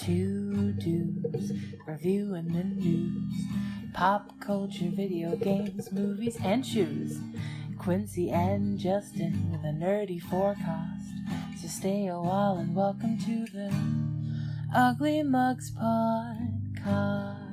Two dudes reviewing the news, pop culture, video games, movies, and shoes. Quincy and Justin with a nerdy forecast. So stay a while and welcome to the Ugly Mugs Podcast.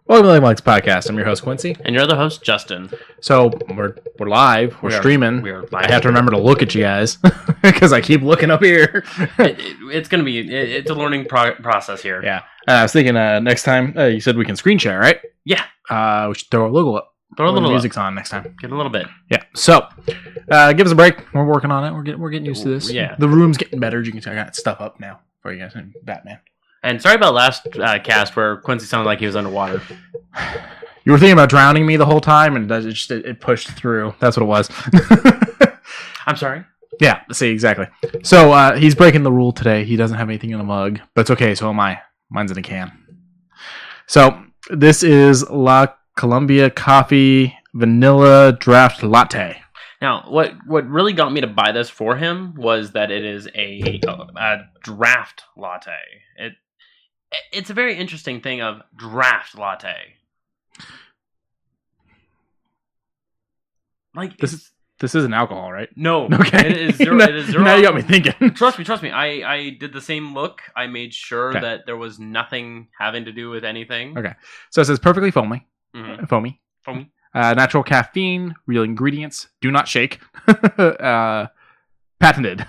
Welcome to the Mugs Podcast. I'm your host, Quincy. And your other host, Justin. So, we're live. We're streaming. We are live. I have to remember to look at you guys because I keep looking up here. It's going to be... It's a learning process here. Yeah. I was thinking next time, you said we can screen share, right? Yeah. We should throw a logo up. Throw a little music's on next time. Get a little bit. Yeah. So, give us a break. We're working on it. We're getting used to this. Yeah. The room's getting better. You can see I got stuff up now for you guys. Batman. And sorry about last cast where Quincy sounded like he was underwater. You were thinking about drowning me the whole time, and it pushed through. That's what it was. I'm sorry? Yeah, see, exactly. So, he's breaking the rule today. He doesn't have anything in a mug, but it's okay, so am I. Mine's in a can. So, this is La Colombia Coffee Vanilla Draft Latte. Now, what really got me to buy this for him was that it is a draft latte. It's a very interesting thing of draft latte. Like this isn't alcohol, right? No. Okay. It is zero. It is zero. Now you got me thinking. Trust me. I did the same look. I made sure that there was nothing having to do with anything. Okay. So it says perfectly foamy. Mm-hmm. Foamy. Natural caffeine, real ingredients, do not shake. Patented.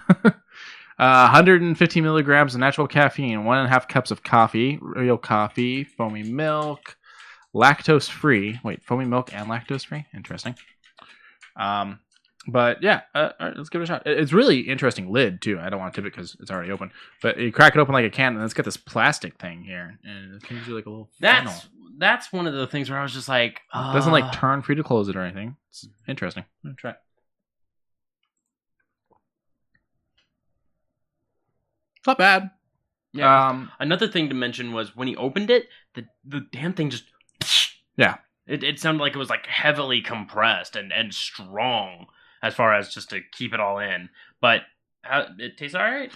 150 milligrams of natural caffeine, 1.5 cups of coffee, real coffee, foamy milk, lactose free. Wait, foamy milk and lactose free? Interesting. But yeah, all right, let's give it a shot. It's really interesting lid too. I don't want to tip it because it's already open. But you crack it open like a can, and it's got this plastic thing here, and it gives you like a little funnel. That's one of the things where I was just like, it doesn't like turn for you to close it or anything. It's interesting. I'm gonna try it. It's not bad. Yeah. Another thing to mention was when he opened it, the damn thing just... Yeah. It sounded like it was like heavily compressed and strong as far as just to keep it all in. But it tastes all right?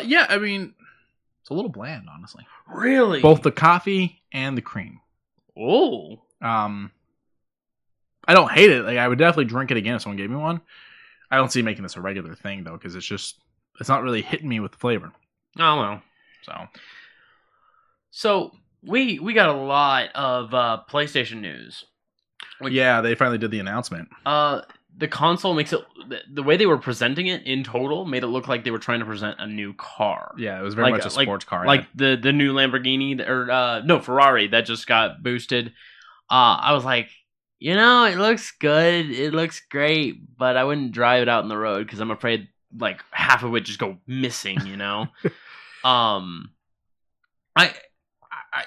Yeah, I mean, it's a little bland, honestly. Really? Both the coffee and the cream. Oh. I don't hate it. Like, I would definitely drink it again if someone gave me one. I don't see making this a regular thing, though, because it's not really hitting me with the flavor. Oh, well. So we got a lot of PlayStation news. Yeah, they finally did the announcement. The console makes it... The way they were presenting it in total made it look like they were trying to present a new car. Yeah, it was very much a sports car. Like the new Lamborghini, Ferrari that just got boosted. I was like, it looks good. It looks great, but I wouldn't drive it out on the road because I'm afraid like half of it just go missing,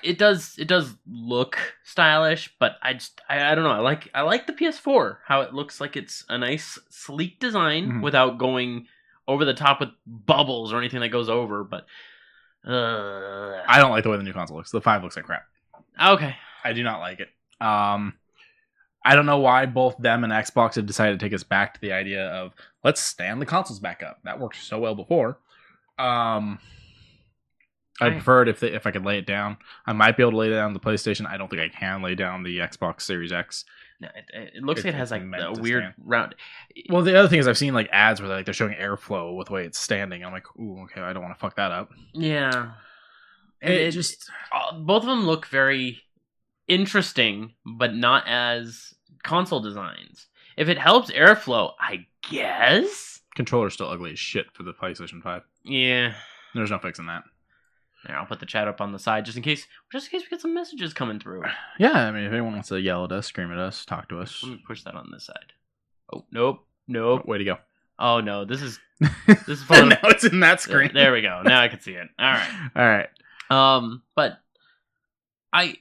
It does look stylish, but I don't know. I like the PS4, how it looks like it's a nice sleek design without going over the top with bubbles or anything that goes over. But I don't like the way the new console looks. The 5 looks like crap. Okay, I do not like it. I don't know why both them and Xbox have decided to take us back to the idea of let's stand the consoles back up. That worked so well before. I prefer it if I could lay it down. I might be able to lay down the PlayStation. I don't think I can lay down the Xbox Series X. No, it looks like it has like a weird round. Well, the other thing is I've seen like ads where they're showing airflow with the way it's standing. I'm like, ooh, okay, I don't want to fuck that up. Yeah, it just both of them look very interesting, but not as console designs. If it helps airflow, I guess. Controller's still ugly as shit for the PlayStation 5. Yeah, there's no fixing that. There, I'll put the chat up on the side just in case we get some messages coming through. Yeah, I mean, if anyone wants to yell at us, scream at us, talk to us. Let me push that on this side. Oh, nope. Way to go. Oh, no, this is now it's in that screen. There we go. Now I can see it. All right. But I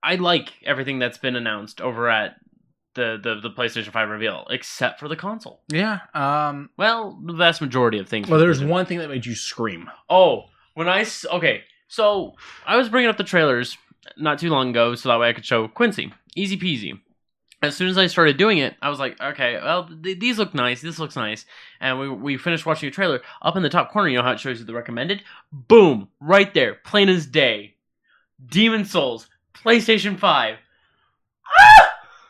like everything that's been announced over at the PlayStation 5 reveal, except for the console. Yeah. Well, the vast majority of things. Well, there's one thing that made you scream. Oh. So I was bringing up the trailers not too long ago so that way I could show Quincey. Easy peasy. as soon as I started doing it, I was like, okay, well, these look nice. This looks nice. And we finished watching a trailer. Up in the top corner, you know how it shows you the recommended? Boom! Right there. Plain as day. Demon Souls. PlayStation 5.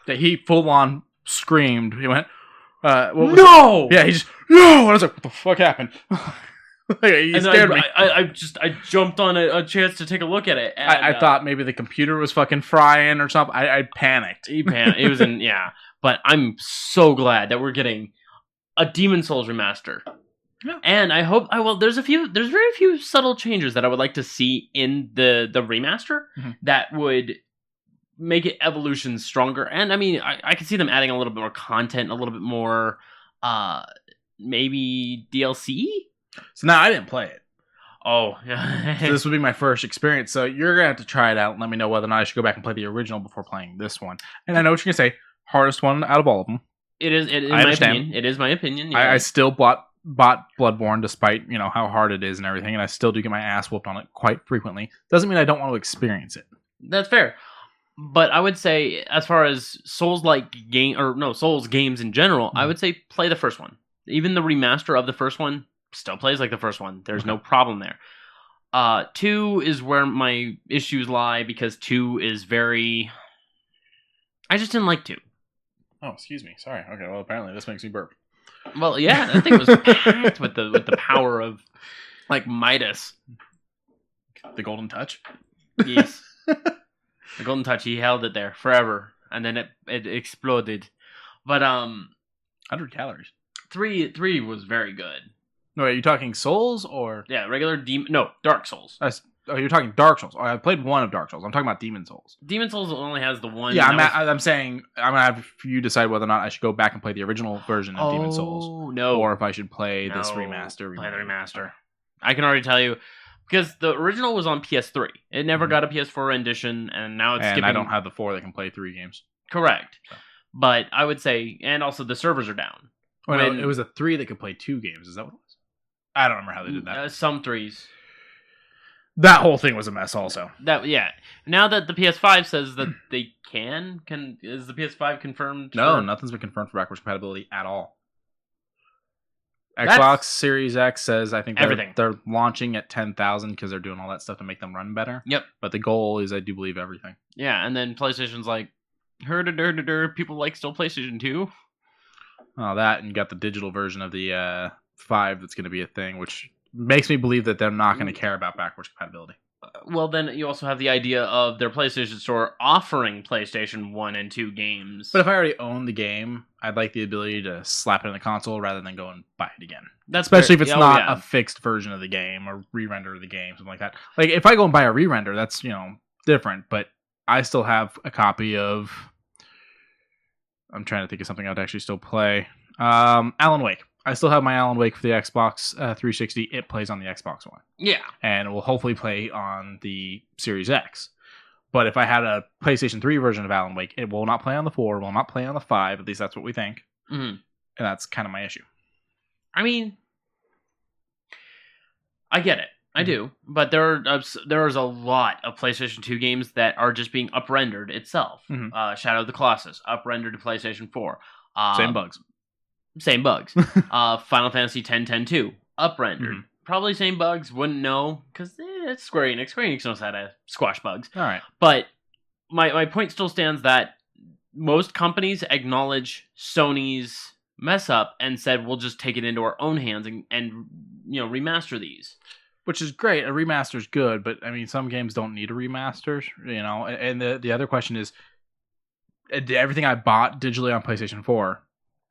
That he full on screamed. He went, what was No! it? Yeah, he just, no! And I was like, what the fuck happened? He And scared me. I jumped on a chance to take a look at it. And, I thought maybe the computer was fucking frying or something. I panicked. It was in, yeah. But I'm so glad that we're getting a Demon Souls remaster. Yeah. And I hope, there's very few subtle changes that I would like to see in the remaster that would make it Evolution stronger. And I mean, I can see them adding a little bit more content, a little bit more, maybe DLC? So now I didn't play it. Oh, So this would be my first experience. So you're gonna have to try it out and let me know whether or not I should go back and play the original before playing this one. And I know what you're gonna say. Hardest one out of all of them. It is. I understand. Opinion. It is my opinion. Yeah. I still bought Bloodborne despite how hard it is and everything, and I still do get my ass whooped on it quite frequently. Doesn't mean I don't want to experience it. That's fair. But I would say, as far as Souls games in general, I would say play the first one. Even the remaster of the first one still plays like the first one. There's no problem there. 2 is where my issues lie, because 2 is very... I just didn't like 2. Oh, excuse me. Sorry. Okay, well, apparently this makes me burp. Well, yeah, I think it was packed with the power of, like, Midas. The Golden Touch? Yes. The Golden Touch, he held it there forever, and then it exploded. But 100 calories. 3 was very good. No, are you talking Souls or? Yeah, regular Dark Souls. You're talking Dark Souls. Oh, I played one of Dark Souls. I'm talking about Demon Souls. Demon Souls only has the one. Yeah, I'm saying I'm gonna have you decide whether or not I should go back and play the original version of Demon Souls. Oh no! Or if I should play this remaster. Play the remaster. I can already tell you, because the original was on PS3. It never got a PS4 rendition, and now it's skipping. I don't have the 4 that can play 3 games. Correct. So. But I would say, and also the servers are down. Oh, no, it was a 3 that could play 2 games. Is that what it was? I don't remember how they did that. Some 3s. That whole thing was a mess also. Yeah. Now that the PS5 says that they can is the PS5 confirmed? No, nothing's been confirmed for backwards compatibility at all. Xbox Series X says I think they're launching at 10,000 because they're doing all that stuff to make them run better. Yep. But the goal is I do believe everything. Yeah, and then PlayStation's like, people like still PlayStation 2. Oh, that, and you got the digital version of the 5 that's going to be a thing, which makes me believe that they're not going to care about backwards compatibility. Well, then you also have the idea of their PlayStation Store offering PlayStation 1 and 2 games. But if I already own the game, I'd like the ability to slap it in the console rather than go and buy it again. That's especially if it's not a fixed version of the game or re-render of the game, something like that. Like, if I go and buy a re-render, that's, different, but I still have a copy of... I'm trying to think of something I'd actually still play. Alan Wake. I still have my Alan Wake for the Xbox 360. It plays on the Xbox One. Yeah. And it will hopefully play on the Series X. But if I had a PlayStation 3 version of Alan Wake, it will not play on the 4, will not play on the 5. At least that's what we think. Mm-hmm. And that's kind of my issue. I mean, I get it. I do. But there's a lot of PlayStation 2 games that are just being up-rendered itself. Mm-hmm. Shadow of the Colossus, up-rendered to PlayStation 4. Same bugs. Final Fantasy X-10-2, up-rendered. Mm-hmm. Probably same bugs, wouldn't know, because it's Square Enix. Square Enix knows how to squash bugs. All right. But my point still stands that most companies acknowledge Sony's mess up and said, we'll just take it into our own hands and remaster these. Which is great. A remaster is good, but I mean, some games don't need a remaster, And the other question is, everything I bought digitally on PlayStation 4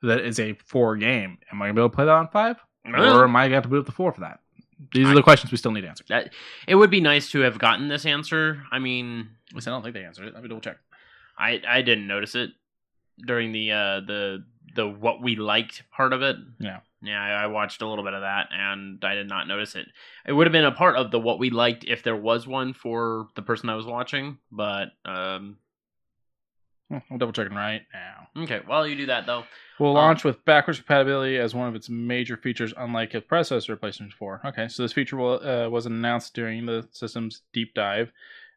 that is a 4 game, am I going to be able to play that on 5? Or am I going to have to boot up the 4 for that? These are the questions we still need answered. It would be nice to have gotten this answer. I mean... At least I don't think they answered it. Let me double check. I didn't notice it during the what we liked part of it. Yeah. Yeah, I watched a little bit of that, and I did not notice it. It would have been a part of the what we liked if there was one for the person I was watching, but... I'm double checking right now. Okay, while you do that, though... Will launch with backwards compatibility as one of its major features, unlike its predecessor, PlayStation 4. Okay, so this feature was announced during the system's deep dive,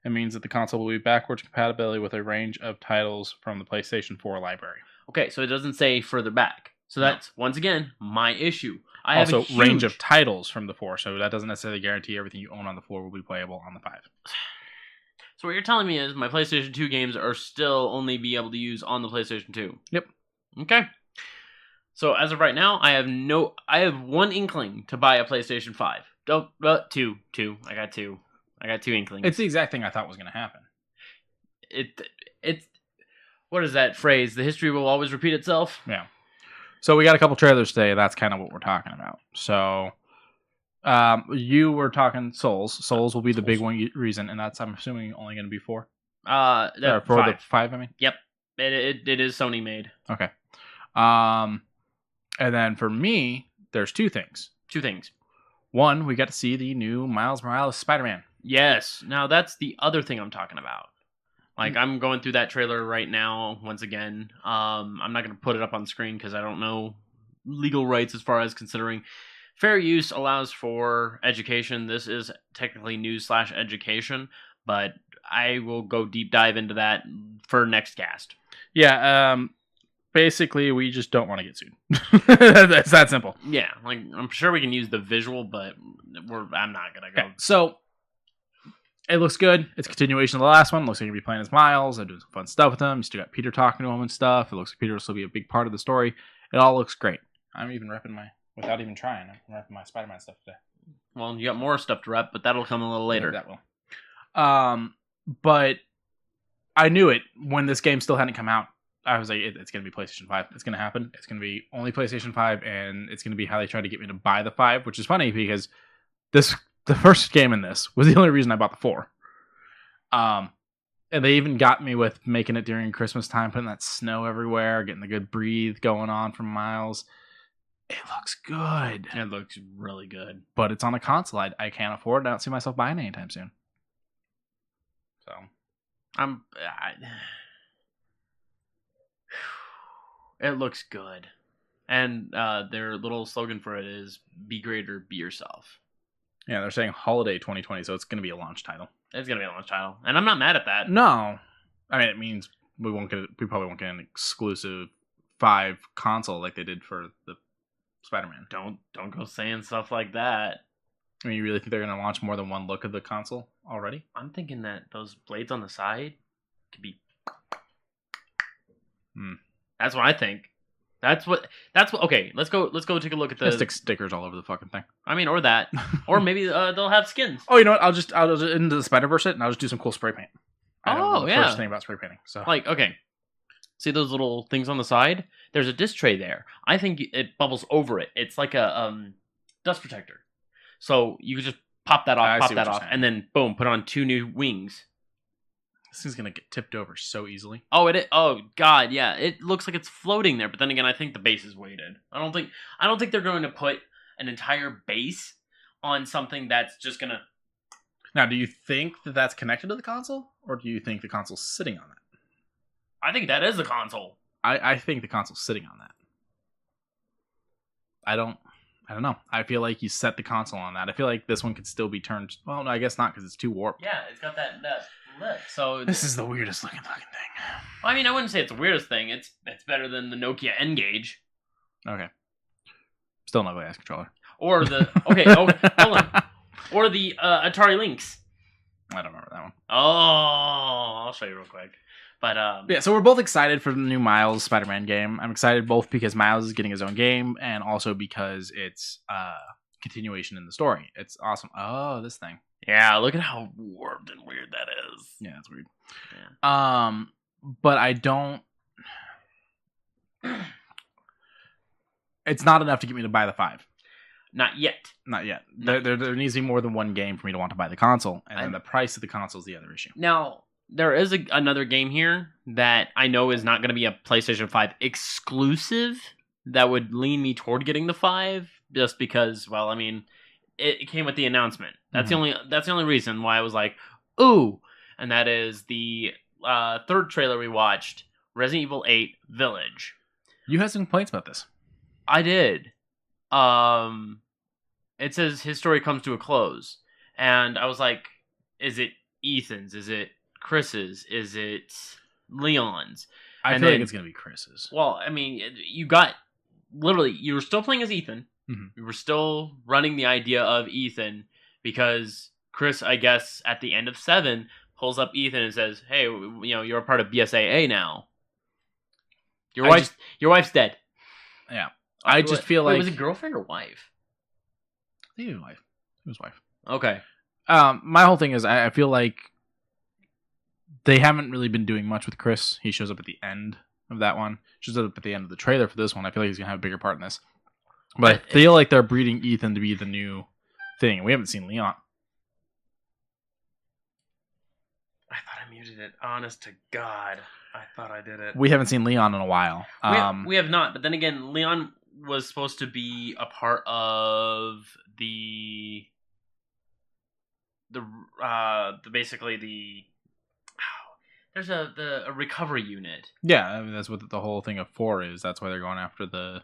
It means that the console will be backwards compatibility with a range of titles from the PlayStation 4 library. Okay, so it doesn't say further back. So that's, once again, my issue. I Also, have a range of titles from the 4, so that doesn't necessarily guarantee everything you own on the 4 will be playable on the 5. So what you're telling me is my PlayStation 2 games are still only be able to use on the PlayStation 2? Yep. Okay. So as of right now, I have one inkling to buy a PlayStation 5. Two. I got two inklings. It's the exact thing I thought was going to happen. It's what is that phrase? The history will always repeat itself. Yeah. So we got a couple trailers today. That's kind of what we're talking about. So you were talking Souls. Souls will be the big one reason, and that's, I'm assuming, only going to be 4. For the 5, I mean. Yep. It is Sony made. Okay. And then for me, there's 2 things. 2 things. One, we got to see the new Miles Morales Spider-Man. Yes. Now that's the other thing I'm talking about. Like, I'm going through that trailer right now, once again. I'm not going to put it up on screen because I don't know legal rights as far as considering. Fair use allows for education. This is technically news/education, but I will go deep dive into that for next cast. Yeah, basically, we just don't want to get sued. That's that simple. Yeah, like, I'm sure we can use the visual, but I'm not going to go. Okay, so it looks good. It's a continuation of the last one. Looks like you're going to be playing as Miles. I'm doing some fun stuff with him. You still got Peter talking to him and stuff. It looks like Peter will still be a big part of the story. It all looks great. I'm even repping without even trying, I'm repping my Spider-Man stuff today. Well, you got more stuff to rep, but that'll come a little later. Yeah, that will. But I knew it when this game still hadn't come out. I was like, it's going to be PlayStation 5. It's going to happen. It's going to be only PlayStation 5, and it's going to be how they try to get me to buy the 5, which is funny because the first game in this was the only reason I bought the 4. And they even got me with making it during Christmas time, putting that snow everywhere, getting the good breathe going on from Miles. It looks good. It looks really good. But it's on a console. I can't afford it. I don't see myself buying it anytime soon. So, it looks good. And their little slogan for it is, be greater, be yourself. Yeah, they're saying holiday 2020, so it's going to be a launch title. It's going to be a launch title. And I'm not mad at that. No. I mean, it means we probably won't get an exclusive 5 console like they did for the Spider-Man. Don't go saying stuff like that. I mean, you really think they're going to launch more than one look of the console already? I'm thinking that those blades on the side could be... That's what I think. That's what. Okay, let's go take a look at the stick stickers all over the fucking thing. I mean, or that, or maybe they'll have skins. Oh, you know what? I'll just into the Spider-Verse it, and I'll just do some cool spray paint. I know the first thing about spray painting. So, like, okay, see those little things on the side? There's a disc tray there. I think it bubbles over it. It's like a dust protector. So you could just pop that off, and then boom, put on 2 new wings. This thing's gonna get tipped over so easily. Oh, oh god, yeah. It looks like it's floating there, but then again, I think the base is weighted. I don't think they're going to put an entire base on something that's just gonna. Now, do you think that that's connected to the console, or do you think the console's sitting on that? I think that is the console. I think the console's sitting on that. I don't know. I feel like you set the console on that. I feel like this one could still be turned. Well, no, I guess not because it's too warped. Yeah, it's got that flip. So this is the weirdest looking thing. I mean, I wouldn't say it's the weirdest thing. It's better than the Nokia N-Gage. Okay. Still an ugly ass controller. Or the hold on. Or the Atari Lynx. I don't remember that one. Oh, I'll show you real quick. But yeah, so we're both excited for the new Miles Spider-Man game. I'm excited both because Miles is getting his own game and also because it's continuation in the story. It's awesome. Oh, this thing. Yeah, look at how warped and weird that is. Yeah, it's weird. Yeah. But I don't. It's not enough to get me to buy the 5. Not yet. Not yet. There needs to be more than one game for me to want to buy the console, and then the price of the console is the other issue. Now, there is another game here that I know is not going to be a PlayStation 5 exclusive that would lean me toward getting the 5, just because, well, I mean, it came with the announcement. That's the only reason why I was like, ooh, and that is the third trailer we watched, Resident Evil 8 Village. You had some complaints about this. I did. It says his story comes to a close, and I was like, is it Ethan's? Is it Chris's? Is it Leon's? I And feel like then- it's gonna be Chris's. Well, I mean, you got literally you were still playing as Ethan. Mhm. You were still running the idea of Ethan because Chris, I guess, at the end of 7, pulls up Ethan and says, "Hey, you're a part of BSAA now. Your wife's dead." Yeah. I just feel Wait, like was it girlfriend or wife? I think it was wife. It was wife. Okay. My whole thing is I feel like they haven't really been doing much with Chris. He shows up at the end of that one. Shows up at the end of the trailer for this one. I feel like he's gonna have a bigger part in this. But I feel like they're breeding Ethan to be the new thing. We haven't seen Leon. I thought I muted it. Honest to God, I thought I did it. We haven't seen Leon in a while. We have not. But then again, Leon was supposed to be a part of the basically the there's a recovery unit. Yeah, I mean, that's what the whole thing of 4 is. That's why they're going after they're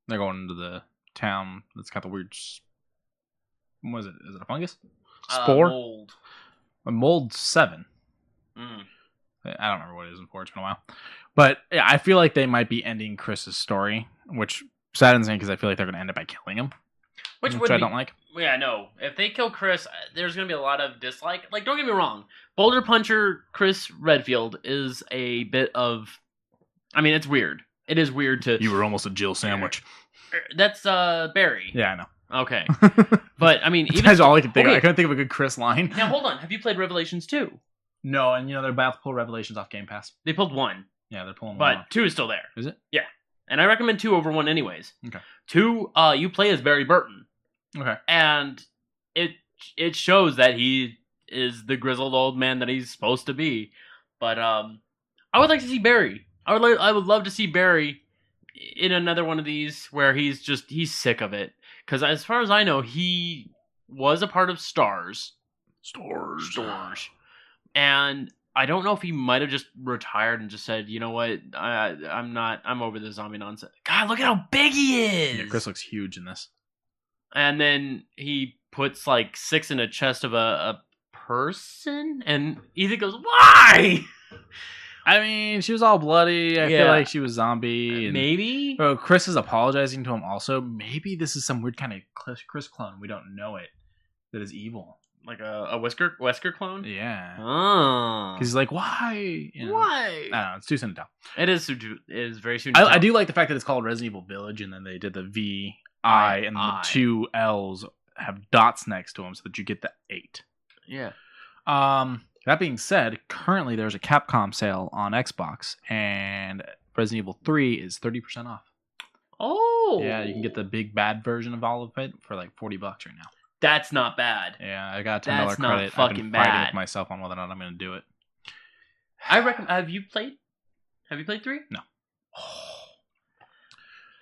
going into the town that's got the weird. What is it? Is it a fungus? Spore? Mold. A mold 7. Mm. I don't remember what it is in 4. It's been a while. But yeah, I feel like they might be ending Chris's story, which saddens me because I feel like they're going to end it by killing him. Which I don't like. Yeah, no. If they kill Chris, there's going to be a lot of dislike. Like, don't get me wrong. Boulder Puncher Chris Redfield is a bit of... I mean, it's weird. It is weird to... You were almost a Jill sandwich. That's Barry. Yeah, I know. Okay. But, I mean... That's all I can think of. I couldn't think of a good Chris line. Now, hold on. Have you played Revelations 2? No, and they're about to pull Revelations off Game Pass. They pulled 1. Yeah, they're pulling 1 But off. 2 is still there. Is it? Yeah. And I recommend 2 over 1 anyways. Okay. 2, you play as Barry Burton. Okay. And it shows that he is the grizzled old man that he's supposed to be. But I would like to see Barry. I would love to see Barry in another one of these where he's sick of it. Because as far as I know, he was a part of Stars. And I don't know if he might have just retired and just said, you know what, I'm over this zombie nonsense. God, look at how big he is! Yeah, Chris looks huge in this. And then he puts like 6 in a chest of a person, and Ethan goes, "Why?" I mean, she was all bloody. I feel like she was zombie. And, maybe. Bro, Chris is apologizing to him also. Maybe this is some weird kind of Chris clone. We don't know it. That is evil. Like a Wesker clone? Yeah. Oh. Because he's like, why? You know? Why? I don't know. It's too soon to tell. It is very soon to tell. I do like the fact that it's called Resident Evil Village, and then they did the VI, and the 2 L's have dots next to them so that you get the 8. Yeah. That being said, currently there's a Capcom sale on Xbox, and Resident Evil 3 is 30% off. Oh. Yeah, you can get the big bad version of all of it for like $40 right now. That's not bad. Yeah, I got a $10 That's not credit. fucking I've been fighting bad. with myself on whether or not I'm going to do it. I recommend. Have you played 3? No.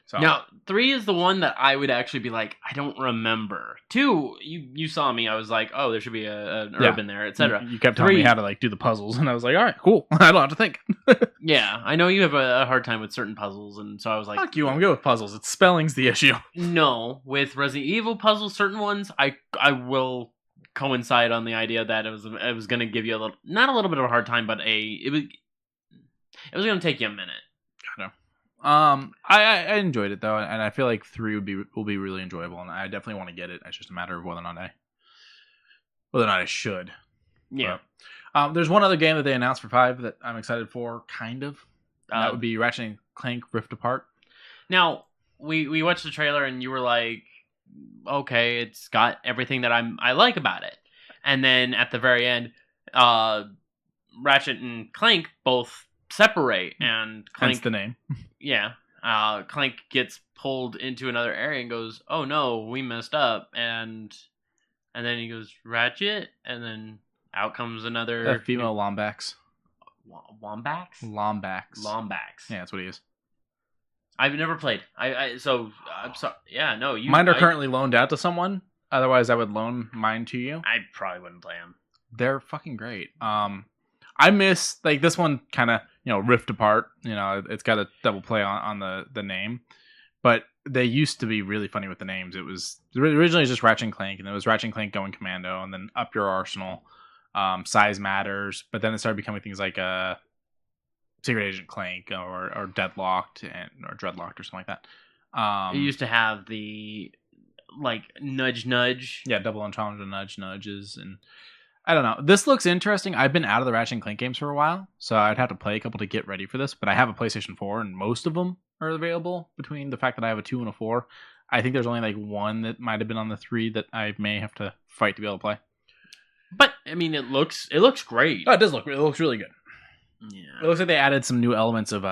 So, Now, 3 is the one that I would actually be like, I don't remember. 2, you saw me. I was like, oh, there should be an herb in there, etc. You kept telling me how to like do the puzzles, and I was like, all right, cool. I don't have to think. Yeah, I know you have a hard time with certain puzzles, and so I was like, Fuck you, I'm good with puzzles. It's spelling's the issue. no. With Resident Evil puzzles, certain ones, I will coincide on the idea that it was going to give you not a little bit of a hard time, but it was going to take you a minute. I enjoyed it though, and I feel like 3 will be really enjoyable, and I definitely want to get it. It's just a matter of whether or not I should. Yeah. But, there's one other game that they announced for 5 that I'm excited for, kind of. That would be Ratchet and Clank Rift Apart. Now, we watched the trailer, and you were like, okay, it's got everything that I like about it. And then at the very end, Ratchet and Clank both separate, and Clank... Hence the name. Yeah. Clank gets pulled into another area and goes, oh no, we messed up. And then he goes, Ratchet? And then out comes another... female Lombax. Wombax? Lombax. Yeah, that's what he is. I've never played. I'm sorry. Yeah, no. Mine are currently loaned out to someone. Otherwise, I would loan mine to you. I probably wouldn't play them. They're fucking great. I miss like this one kind of Rift Apart. It's got a double play on the name, but they used to be really funny with the names. It was originally just Ratchet and Clank, and it was Ratchet and Clank Going Commando, and then Up Your Arsenal. Size matters, but then it started becoming things like Secret Agent Clank or Deadlocked or Dreadlocked or something like that. It used to have the like nudge. Yeah, double entendre nudges, and I don't know. This looks interesting. I've been out of the Ratchet and Clank games for a while, so I'd have to play a couple to get ready for this. But I have a PlayStation 4, and most of them are available. Between the fact that I have a 2 and a 4, I think there's only like one that might have been on the 3 that I may have to fight to be able to play. But I mean, it looks great. Oh, it does look. It looks really good. Yeah. It looks like they added some new elements of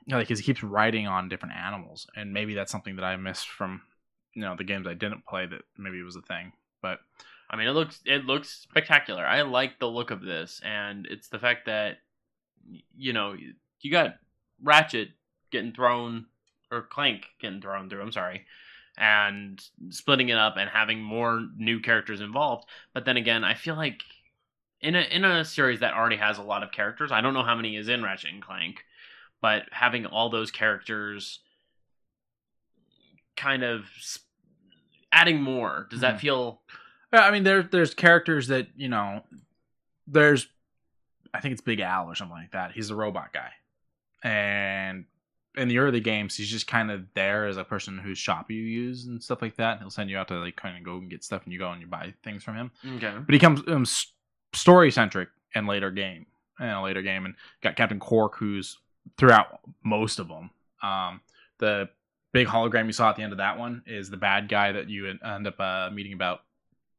because he keeps riding on different animals, and maybe that's something that I missed from the games I didn't play that maybe it was a thing. But I mean, it looks spectacular. I like the look of this, and it's the fact that you got Ratchet getting thrown or Clank getting thrown through. I'm sorry. And splitting it up and having more new characters involved. But then again, I feel like in a series that already has a lot of characters, I don't know how many is in Ratchet and Clank, but having all those characters kind of adding more, does that feel... I mean, there's characters that, there's, I think it's Big Al or something like that. He's a robot guy. And in the early games, he's just kind of there as a person whose shop you use and stuff like that. He'll send you out to like kind of go and get stuff, and you go and you buy things from him. Okay. But he comes story centric in a later game, and got Captain Quark, who's throughout most of them. The big hologram you saw at the end of that one is the bad guy that you end up meeting about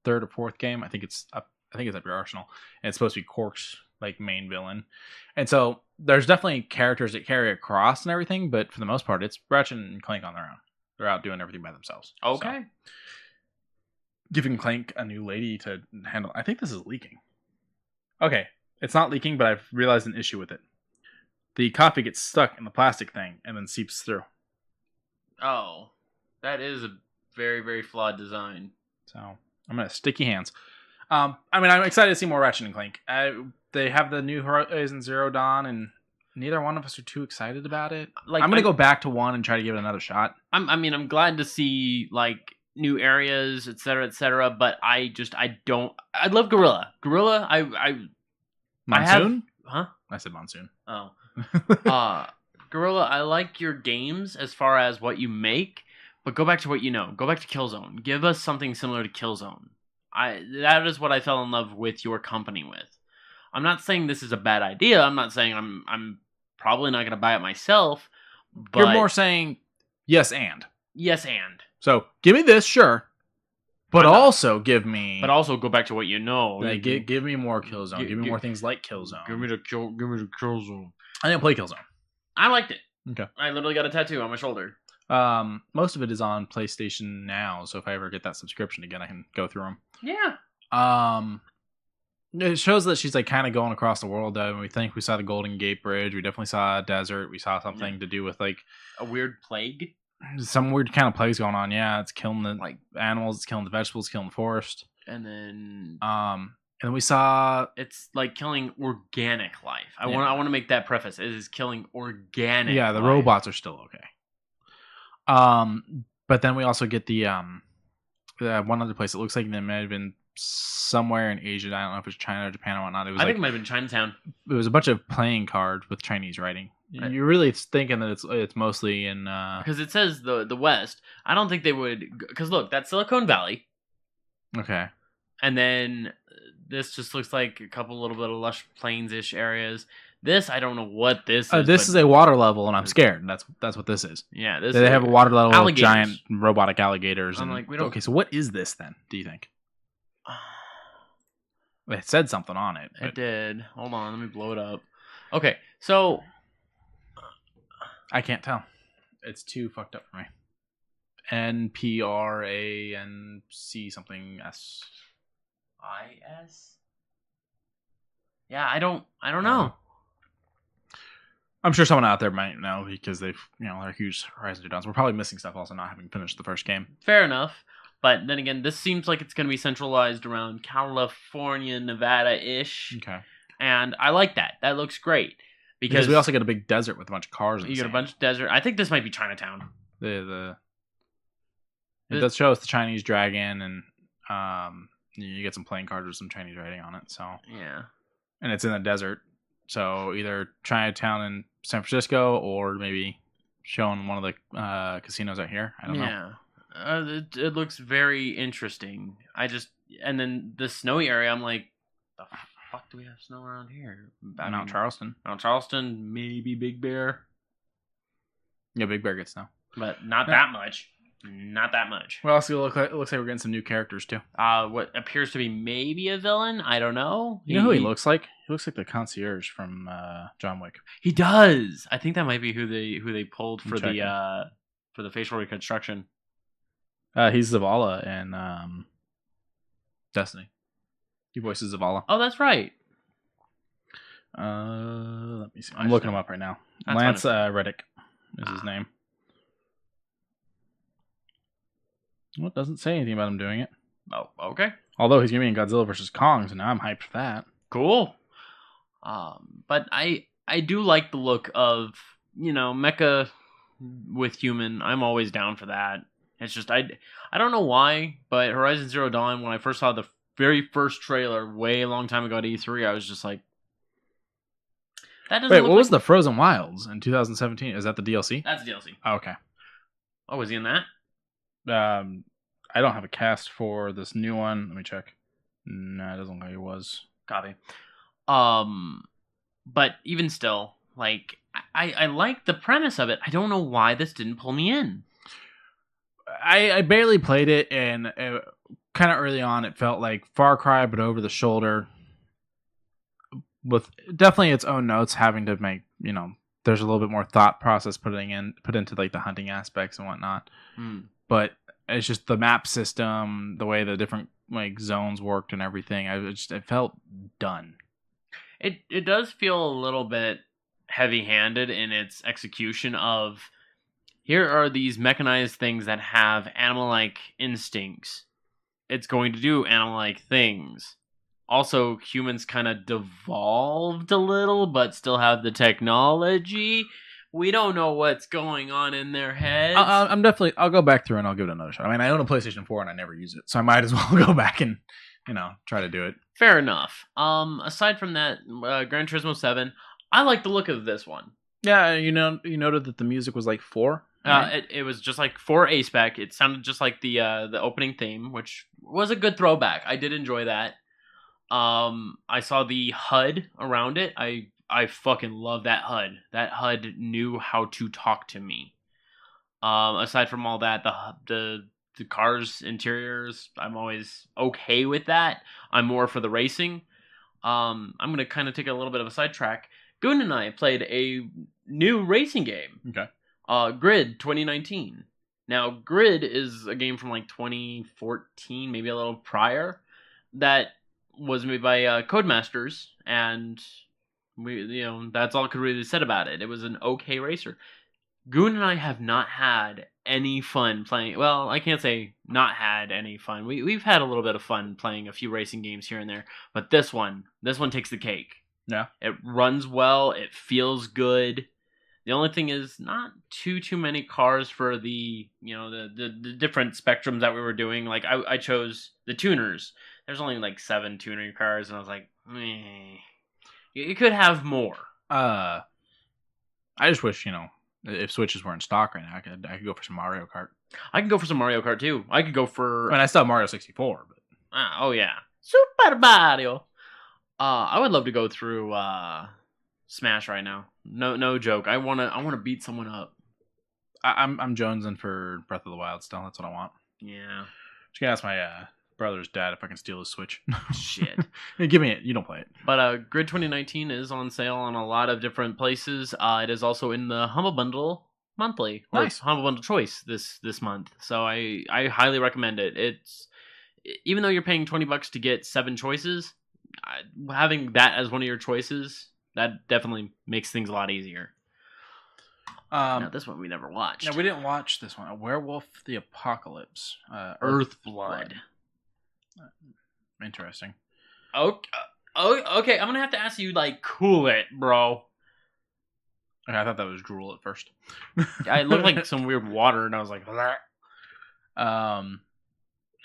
third or fourth game. I think it's up your arsenal, and it's supposed to be Quark's like main villain. And so there's definitely characters that carry across and everything, but for the most part, it's Ratchet and Clank on their own. They're out doing everything by themselves. Okay. So, giving Clank a new lady to handle. I think this is leaking. Okay, it's not leaking, but I've realized an issue with it. The coffee gets stuck in the plastic thing and then seeps through. Oh, that is a very, very flawed design. So I'm gonna sticky hands. I mean, I'm excited to see more Ratchet and Clank. They have the new Horizon Zero Dawn, and neither one of us are too excited about it. Like, I'm gonna go back to 1 and try to give it another shot. I'm glad to see like new areas, etc., but I love Gorilla. Monsoon? Huh? I said Monsoon. Oh. Gorilla, I like your games as far as what you make, but go back to what you know. Go back to Killzone. Give us something similar to Killzone. That is what I fell in love with your company with. I'm not saying this is a bad idea. I'm not saying I'm probably not going to buy it myself. But you're more saying yes and. Yes and. So give me this, sure, but also give me. But also go back to what you know. Like, give me more Killzone. Give me more things like Killzone. Give me the Killzone. I didn't play Killzone. I liked it. Okay. I literally got a tattoo on my shoulder. Most of it is on PlayStation Now, so if I ever get that subscription again, I can go through them. Yeah. It shows that she's like kind of going across the world. We think we saw the Golden Gate Bridge. We definitely saw a desert. We saw something to do with like a weird plague. Some weird kind of plagues going on. Yeah, it's killing the like animals. It's killing the vegetables. It's killing the forest. And then we saw it's like killing organic life. I want to make that preface. It is killing organic. Yeah, the life. robots are still okay. But then we also get the one other place. It looks like they may have been somewhere in Asia. I don't know if it's China or Japan or whatnot. I think it might have been Chinatown. It was a bunch of playing cards with Chinese writing. You're really thinking that it's mostly in because it says the West. I don't think they would, because look, that's Silicon Valley. Okay. And then this just looks like a couple little bit of lush plains-ish areas. This, I don't know what this is. This is a water level, and I'm scared. That's what this is. Yeah, they have a water level of giant robotic alligators. I'm like, we don't. Okay, so what is this then? Do you think? It said something on it. It did. Hold on, let me blow it up. Okay, so I can't tell. It's too fucked up for me. NPRANC something S. IS. Yeah, I don't know. I'm sure someone out there might know because they're huge Horizon Zero Dawns. We're probably missing stuff also, not having finished the first game. Fair enough. But then again, this seems like it's going to be centralized around California, Nevada-ish. Okay. And I like that. That looks great. Because we also get a big desert with a bunch of cars. You get a bunch of desert. I think this might be Chinatown. It does show us the Chinese dragon and You get some playing cards with some Chinese writing on it. So Yeah. and it's in the desert. So either Chinatown in San Francisco or maybe showing one of the casinos out here. I don't know. Yeah. It looks very interesting. And then the snowy area, I'm like, the fuck do we have snow around here? Mount Charleston. Mount Charleston, maybe Big Bear. Yeah, Big Bear gets snow. But not that much. Not that much. Well, it looks like we're getting some new characters too. What appears to be maybe a villain? I don't know. You know who he looks like? He looks like the concierge from John Wick. He does. I think that might be who they pulled for the facial reconstruction. He's Zavala in Destiny. He voices Zavala. Oh, that's right. Let me see. I'm looking him up right now. That's Lance Reddick is his name. Well, it doesn't say anything about him doing it. Oh, okay. Although he's going to be in Godzilla vs. Kong, so now I'm hyped for that. Cool. But I do like the look of, mecha with human. I'm always down for that. It's just, I don't know why, but Horizon Zero Dawn, when I first saw the very first trailer way a long time ago at E3, I was just like, that doesn't Wait, look what was the Frozen Wilds in 2017? Is that the DLC? That's DLC. Oh, okay. Oh, was he in that? I don't have a cast for this new one. Let me check. No, it doesn't look like it was. Copy. But even still, like, I like the premise of it. I don't know why this didn't pull me in. I barely played it, and kind of early on, it felt like Far Cry, but over the shoulder. With definitely its own notes, having to make, there's a little bit more thought process put into like the hunting aspects and whatnot. But it's just the map system, the way the different like zones worked and everything. It felt done. It does feel a little bit heavy-handed in its execution of, here are these mechanized things that have animal-like instincts. It's going to do animal-like things. Also, humans kind of devolved a little, but still have the technology. We don't know what's going on in their heads. I'll go back through and I'll give it another shot. I mean, I own a PlayStation 4 and I never use it, so I might as well go back and, try to do it. Fair enough. Aside from that, Gran Turismo 7, I like the look of this one. Yeah, you noted that the music was like 4. Right? It was just like 4 A-Spec. It sounded just like the opening theme, which was a good throwback. I did enjoy that. I saw the HUD around it. I fucking love that HUD. That HUD knew how to talk to me. Aside from all that, the car's interiors, I'm always okay with that. I'm more for the racing. I'm gonna kind of take a little bit of a sidetrack. Goon and I played a new racing game. Okay. Grid 2019. Now, Grid is a game from like 2014, maybe a little prior, that was made by Codemasters, and that's all I could really said about it. It was an okay racer. Goon and I have not had any fun playing. Well, I can't say not had any fun. We've had a little bit of fun playing a few racing games here and there, but this one takes the cake. Yeah. It runs well. It feels good. The only thing is not too many cars for the the different spectrums that we were doing. Like I chose the tuners. There's only like 7 tuner cars, and I was like, you could have more. I just wish, if Switches were in stock right now, I could go for some Mario Kart. I can go for some Mario Kart too. I could go for. I mean, I still have Mario 64, but. Oh yeah, Super Mario. I would love to go through Smash right now. No joke. I wanna beat someone up. I'm jonesing for Breath of the Wild still. That's what I want. Yeah. Just gonna ask my brother's dad if I can steal his Switch. Shit. Hey, give me it. You don't play it. But Grid 2019 is on sale on a lot of different places. It is also in the Humble Bundle monthly. Nice. Humble Bundle Choice this month. So I highly recommend it. It's, even though you're paying $20 to get 7 choices, having that as one of your choices, that definitely makes things a lot easier. Now, this one we never watched. No, we didn't watch this one. A Werewolf the Apocalypse. Earthblood. Interesting. Okay, I'm gonna have to ask you, like, cool it, bro. Okay, I thought that was drool at first. Yeah, it looked like some weird water, and I was like, bleh.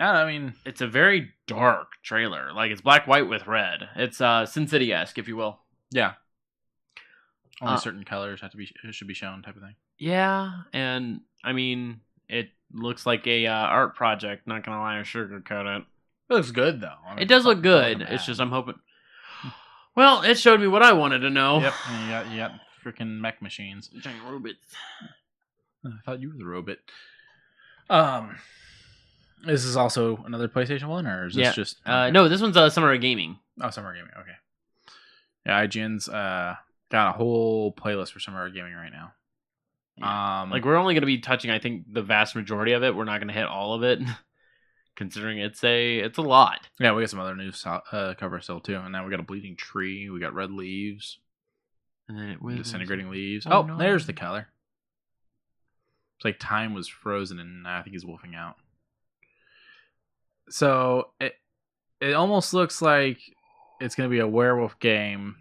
I mean, it's a very dark trailer. Like, it's black, white with red. It's Sin City-esque, if you will. yeah. Only certain colors should be shown, type of thing. Yeah, and I mean, it looks like a art project. Not gonna lie, or sugarcoat it. It looks good though. I mean, It does look good. bad. It's just I'm hoping. Well, it showed me what I wanted to know. Yep, and you got freaking mech machines. Giant robots. I thought you were the robot. This is also another PlayStation 1, or is this just... No, this one's Summer of Gaming. Oh, Summer Gaming, okay. Yeah, IGN's got a whole playlist for Summer Gaming right now. Yeah. Like, we're only going to be touching, I think, the vast majority of it. We're not going to hit all of it, considering it's a lot. Yeah, we got some other news cover still, too. And now we got a bleeding tree. We got red leaves. And then it withers. Disintegrating leaves. Oh, Oh, no. there's the color. It's like time was frozen, and I think he's wolfing out. So it almost looks like it's going to be a werewolf game,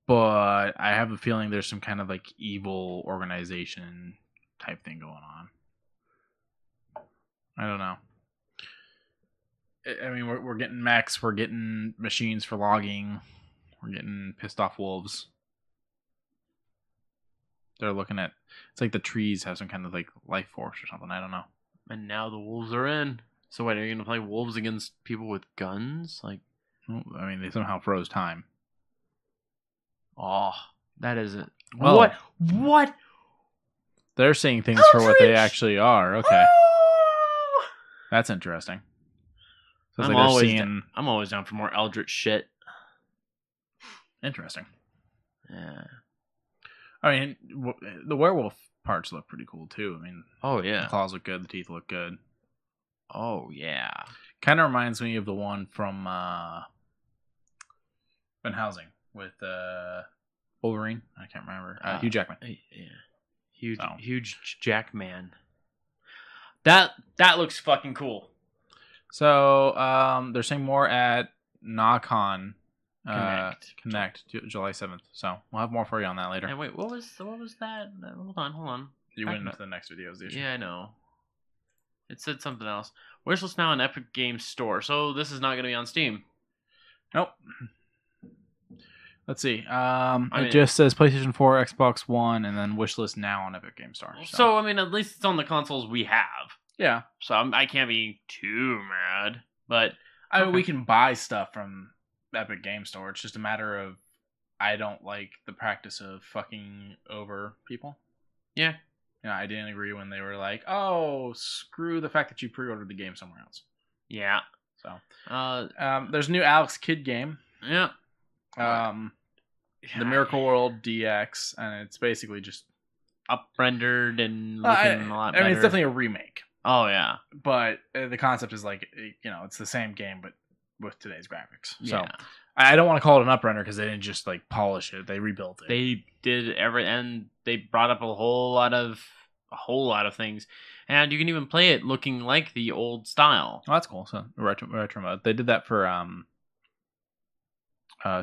but I have a feeling there's some kind of like evil organization type thing going on. I don't know. I mean, we're getting mechs, we're getting machines for logging, we're getting pissed off wolves. They're looking at, it's like the trees have some kind of like life force or something. I don't know. And now the wolves are in. So wait, are you going to play wolves against people with guns? Like, I mean, they somehow froze time. oh, that is it. Well, What? They're seeing things for what they actually are. Okay. That's interesting. So it's I'm, like they're always seeing... I'm always down for more eldritch shit. Interesting. Yeah. I mean, the werewolf parts look pretty cool, too. I mean, Oh, the yeah. claws look good, the teeth look good. Oh, yeah. Kind of reminds me of the one from Van Helsing with Wolverine. I can't remember. Hugh Jackman. Yeah. So. Huge Jackman. That looks fucking cool. So, they're saying more at NOCON Connect. July 7th. So, we'll have more for you on that later. And wait, what was that? Hold on. You went into the next videos, did you? Yeah, I know. It said something else. Wishlist now on Epic Games Store. So this is not going to be on Steam. Nope. Let's see. mean, it just says PlayStation 4, Xbox One, and then wishlist now on Epic Games Store. So I mean, at least it's on the consoles we have. Yeah. So I can't be too mad. But I mean, we can buy stuff from Epic Game Store. It's just a matter of I don't like the practice of fucking over people. yeah. You know, I didn't agree when they were like, "Oh, screw the fact that you pre-ordered the game somewhere else." Yeah. So, there's a new Alex Kidd game. Yeah. The Miracle World DX, and it's basically just up-rendered and looking a lot better. I mean, it's definitely a remake, Oh, yeah. but the concept is like, you know, it's the same game, but with today's graphics. So, Yeah. I don't want to call it an up-render because they didn't just like polish it; they rebuilt it. They did and they brought up a whole lot of things, and you can even play it looking like the old style. Oh, that's cool. So retro mode. They did that for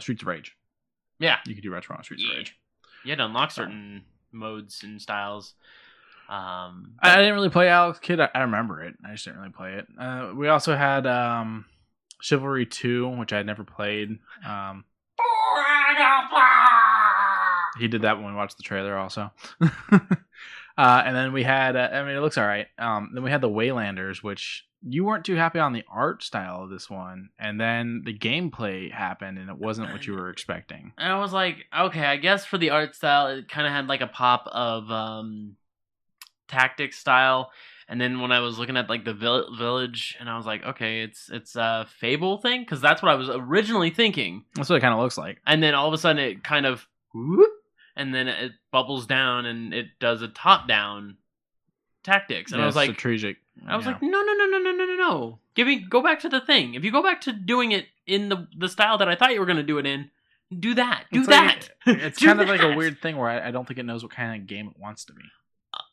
Streets of Rage. Yeah, You could do retro on Streets of Rage. you had to unlock certain modes and styles. I didn't really play Alex Kidd. I remember it. I just didn't really play it. We also had Chivalry 2, which I had never played. He did that when we watched the trailer also. And then we had, I mean, it looks all right. Then we had the Waylanders, which you weren't too happy on the art style of this one. And then the gameplay happened, and it wasn't what you were expecting. And I was like, okay, I guess for the art style, it kind of had like a pop of tactics style. And then when I was looking at like the village, and I was like, okay, it's a Fable thing, because that's what I was originally thinking. That's what it kind of looks like. And then all of a sudden, it kind of whoop, and then it bubbles down, and it does a top-down tactics. And I was like, strategic. I was like, no. Go back to the thing. If you go back to doing it in the style that I thought you were going to do it in, do that. It's kind of like a weird thing where I don't think it knows what kind of game it wants to be.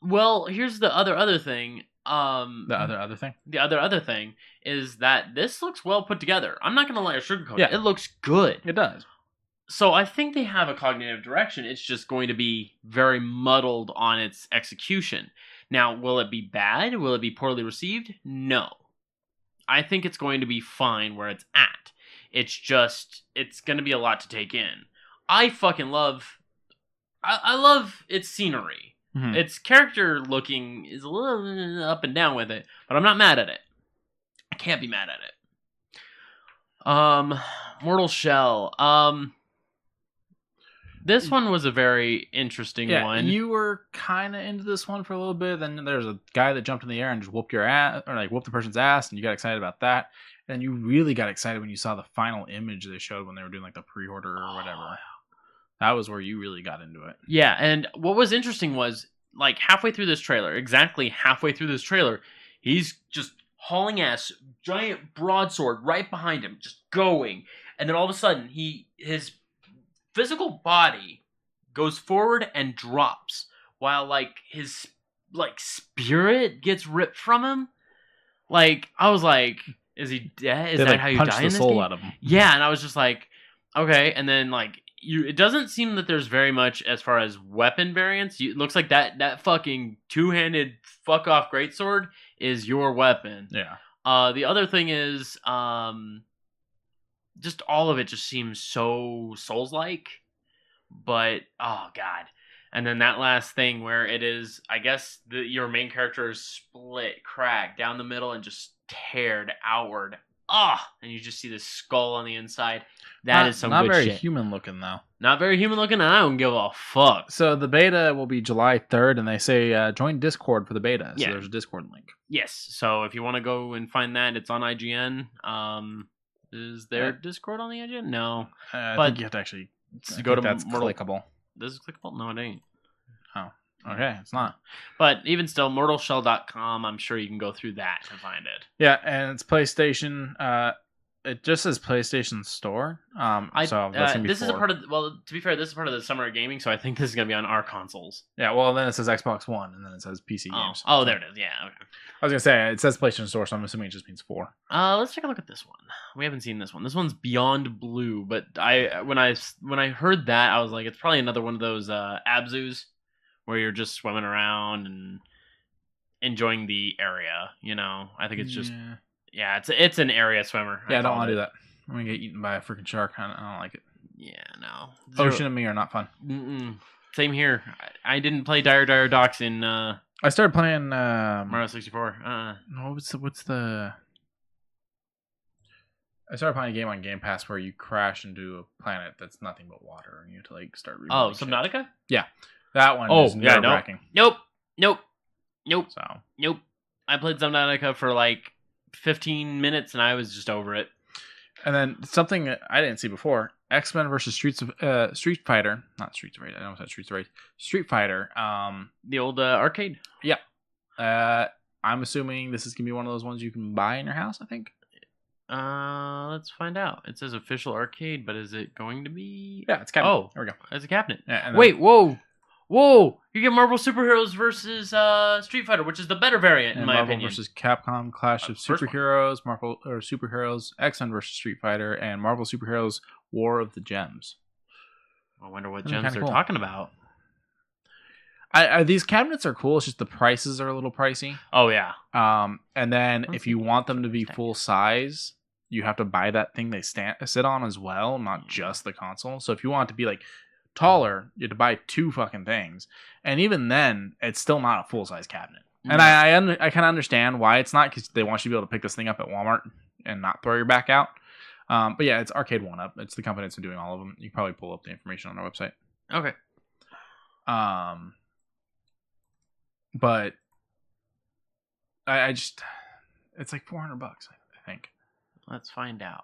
Well, here's the other thing. The other thing? The other thing is that this looks well put together. I'm not going to lie or sugarcoat Yeah. it. It looks good. It does. So I think they have a cognitive direction. It's just going to be very muddled on its execution. Now, will it be bad? Will it be poorly received? No. I think it's going to be fine where it's at. It's going to be a lot to take in. I fucking love... I love its scenery. Mhm. Its character looking is a little up and down with it, but I'm not mad at it. I can't be mad at it. Mortal Shell. This one was a very interesting one. You were kind of into this one for a little bit. Then there's a guy that jumped in the air and just whooped your ass, or like whooped the person's ass, and you got excited about that. And you really got excited when you saw the final image they showed when they were doing like the pre-order or whatever. That was where you really got into it. Yeah, and what was interesting was, like, exactly halfway through this trailer, he's just hauling ass, giant broadsword right behind him, just going. And then all of a sudden, his physical body goes forward and drops, while, like, his, like, spirit gets ripped from him. Like, I was like, is he dead? Is that how you die in this game? Punch the soul out of him. Yeah, and I was just like, okay, and then, like, it doesn't seem that there's very much as far as weapon variants. It looks like that fucking two-handed fuck-off greatsword is your weapon. Yeah. The other thing is, just all of it just seems so Souls-like. But, oh, God. And then that last thing where it is, I guess, your main character is split, cracked down the middle, and just teared outward. And you just see this skull on the inside. That is some good shit. Not very human looking, though. Not very human looking, and I don't give a fuck. So the beta will be July 3rd, and they say join Discord for the beta. So there's a Discord link. Yes. So if you want to go and find that, it's on IGN. Is there Discord on the IGN? No. I think you have to actually go to that's clickable. This is clickable? No, it ain't. Oh. Okay, it's not. But even still, mortalshell.com, I'm sure you can go through that to find it. Yeah, and it's PlayStation. It just says PlayStation Store. So that's gonna be this 4. Is a part of. Well, to be fair, this is part of the summer of gaming, so I think this is gonna be on our consoles. Yeah, well, then it says Xbox One, and then it says PC games. Oh, there it is. Yeah. Okay. I was gonna say it says PlayStation Store, so I'm assuming it just means 4. Let's take a look at this one. We haven't seen this one. This one's Beyond Blue, but when I heard that, I was like, it's probably another one of those Abzus where you're just swimming around and enjoying the area. You know, I think it's just. Yeah, it's an area swimmer. Yeah, I don't want to do that. I'm going to get eaten by a freaking shark. I don't like it. Yeah, no. Ocean and me are not fun. Mm-mm. Same here. I didn't play Dire Docks in... I started playing... Mario 64. No, what's the... I started playing a game on Game Pass where you crash into a planet that's nothing but water, and you have to, like, start rebuilding Subnautica? Shit. Yeah. That one is nerve-wracking. Nope. So. Nope. I played Subnautica for, like, 15 minutes, and I was just over it. And then something I didn't see before: X-Men versus Street Fighter. Not Streets of Rage. I almost said Streets of Rage. Street Fighter. The old arcade. Yeah. I'm assuming this is gonna be one of those ones you can buy in your house. I think. Let's find out. It says official arcade, but is it going to be? Yeah, it's cabinet. Oh, there we go. It's a cabinet. Yeah, and then... Wait, whoa! You get Marvel Superheroes versus Street Fighter, which is the better variant, in my Marvel opinion. versus Capcom Clash of Superheroes, Marvel or Superheroes, X-Men versus Street Fighter, and Marvel Superheroes War of the Gems. I wonder what gems they're talking about. These cabinets are cool. It's just the prices are a little pricey. Oh yeah. And then if you want them to be full size, you have to buy that thing they sit on as well, not just the console. So if you want it to be like taller, you have to buy 2 fucking things, and even then it's still not a full-size cabinet. And I kind of understand why it's not, because they want you to be able to pick this thing up at Walmart and not throw your back out. But yeah, it's Arcade 1-Up. It's the company that's been doing all of them. You can probably pull up the information on our website. Okay. But I just, it's like $400, I think. Let's find out.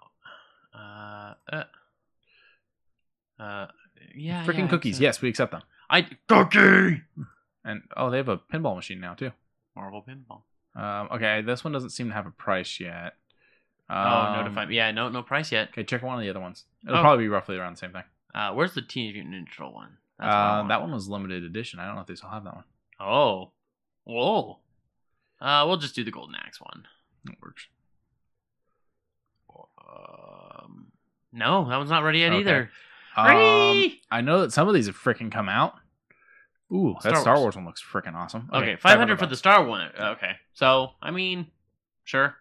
Yeah, freaking cookies. Yes, we accept them. Cookie. And they have a pinball machine now too. Marvel pinball. Okay, this one doesn't seem to have a price yet. No price yet. Okay, check one of the other ones. It'll probably be roughly around the same thing. Where's the Teenage Mutant Ninja Turtle one? That one was limited edition. I don't know if they still have that one. Oh, whoa. We'll just do the Golden Axe one. It works. No, that one's not ready yet either. I know that some of these have freaking come out. Ooh, that Star Star Wars. Wars one looks freaking awesome. Okay, 500 for the Star one. Okay, so I mean, sure.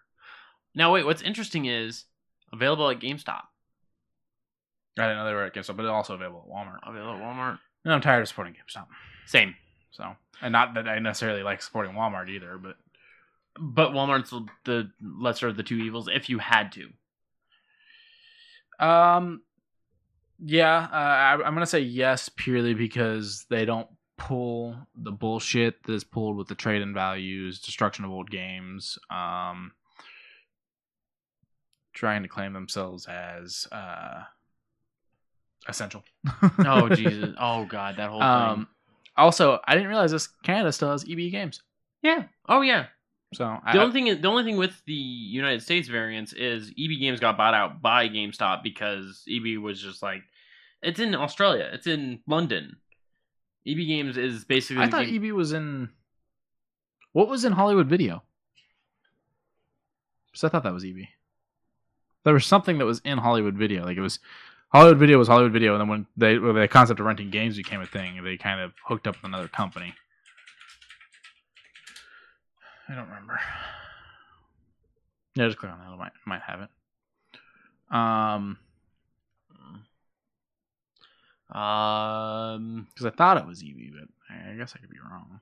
Now wait, what's interesting is available at GameStop. I didn't know they were at GameStop, but it's also available at Walmart. Available at Walmart. And I'm tired of supporting GameStop. Same. So, and not that I necessarily like supporting Walmart either, but Walmart's the lesser of the two evils if you had to. yeah, I'm gonna say yes purely because they don't pull the bullshit that is pulled with the trade-in values, destruction of old games, trying to claim themselves as essential. Oh Jesus! Oh God, that whole thing. Also, I didn't realize this. Canada still has EB games. Yeah. Oh yeah. So The only thing with the United States variants is EB Games got bought out by GameStop because EB was just like, it's in Australia, it's in London. EB Games is basically. I thought EB was in. What was in Hollywood Video? Because I thought that was EB. There was something that was in Hollywood Video, like it was. Hollywood Video was Hollywood Video, and then when the concept of renting games became a thing, they kind of hooked up with another company. I don't remember. Yeah, just click on that. I might have it. Because I thought it was EV, but I guess I could be wrong.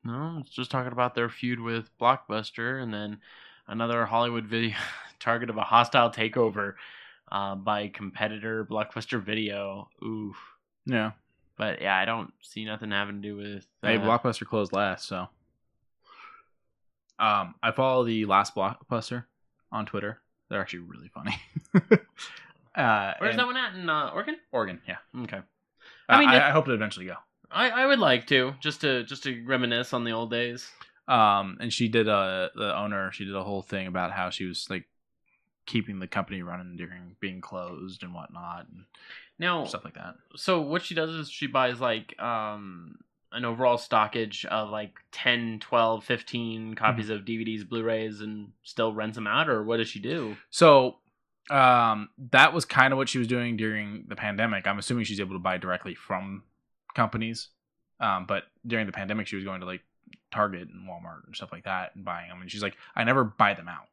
No, it's just talking about their feud with Blockbuster, and then another Hollywood Video target of a hostile takeover by competitor Blockbuster Video. Oof. Yeah. But yeah, I don't see nothing having to do with. Hey, Blockbuster closed last, so. I follow the last Blockbuster on Twitter. They're actually really funny. Where's that one at? In Oregon? Oregon, yeah. Okay. I hope to eventually go. I would like to just to reminisce on the old days. And she did the owner. She did a whole thing about how she was like keeping the company running during being closed and whatnot, and now stuff like that. So what she does is she buys like an overall stockage of like 10, 12, 15 copies of DVDs, Blu-rays, and still rents them out, or what does she do? So that was kind of what she was doing during the pandemic. I'm assuming she's able to buy directly from companies. But during the pandemic, she was going to like Target and Walmart and stuff like that and buying them. And she's like, I never buy them out.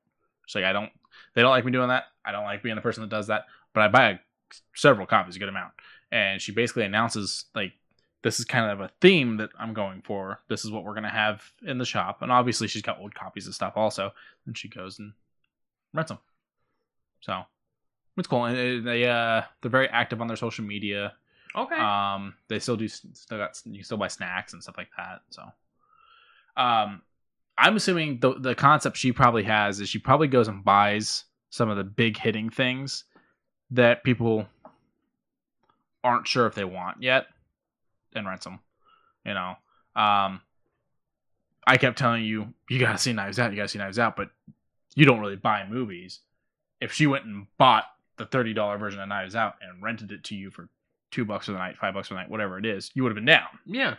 She's like, they don't like me doing that. I don't like being the person that does that. But I buy several copies, a good amount. And she basically announces like, this is kind of a theme that I'm going for. This is what we're going to have in the shop. And obviously she's got old copies of stuff also. And she goes and rents them. So it's cool. And they're very active on their social media. Okay. They still you can still buy snacks and stuff like that. So, I'm assuming the concept she probably has is she probably goes and buys some of the big hitting things that people aren't sure if they want yet and rents them. You know, I kept telling you gotta see Knives Out, but you don't really buy movies. If she went and bought the $30 version of Knives Out and rented it to you for $2 for the night, $5 for the night, whatever it is, you would have been down. Yeah.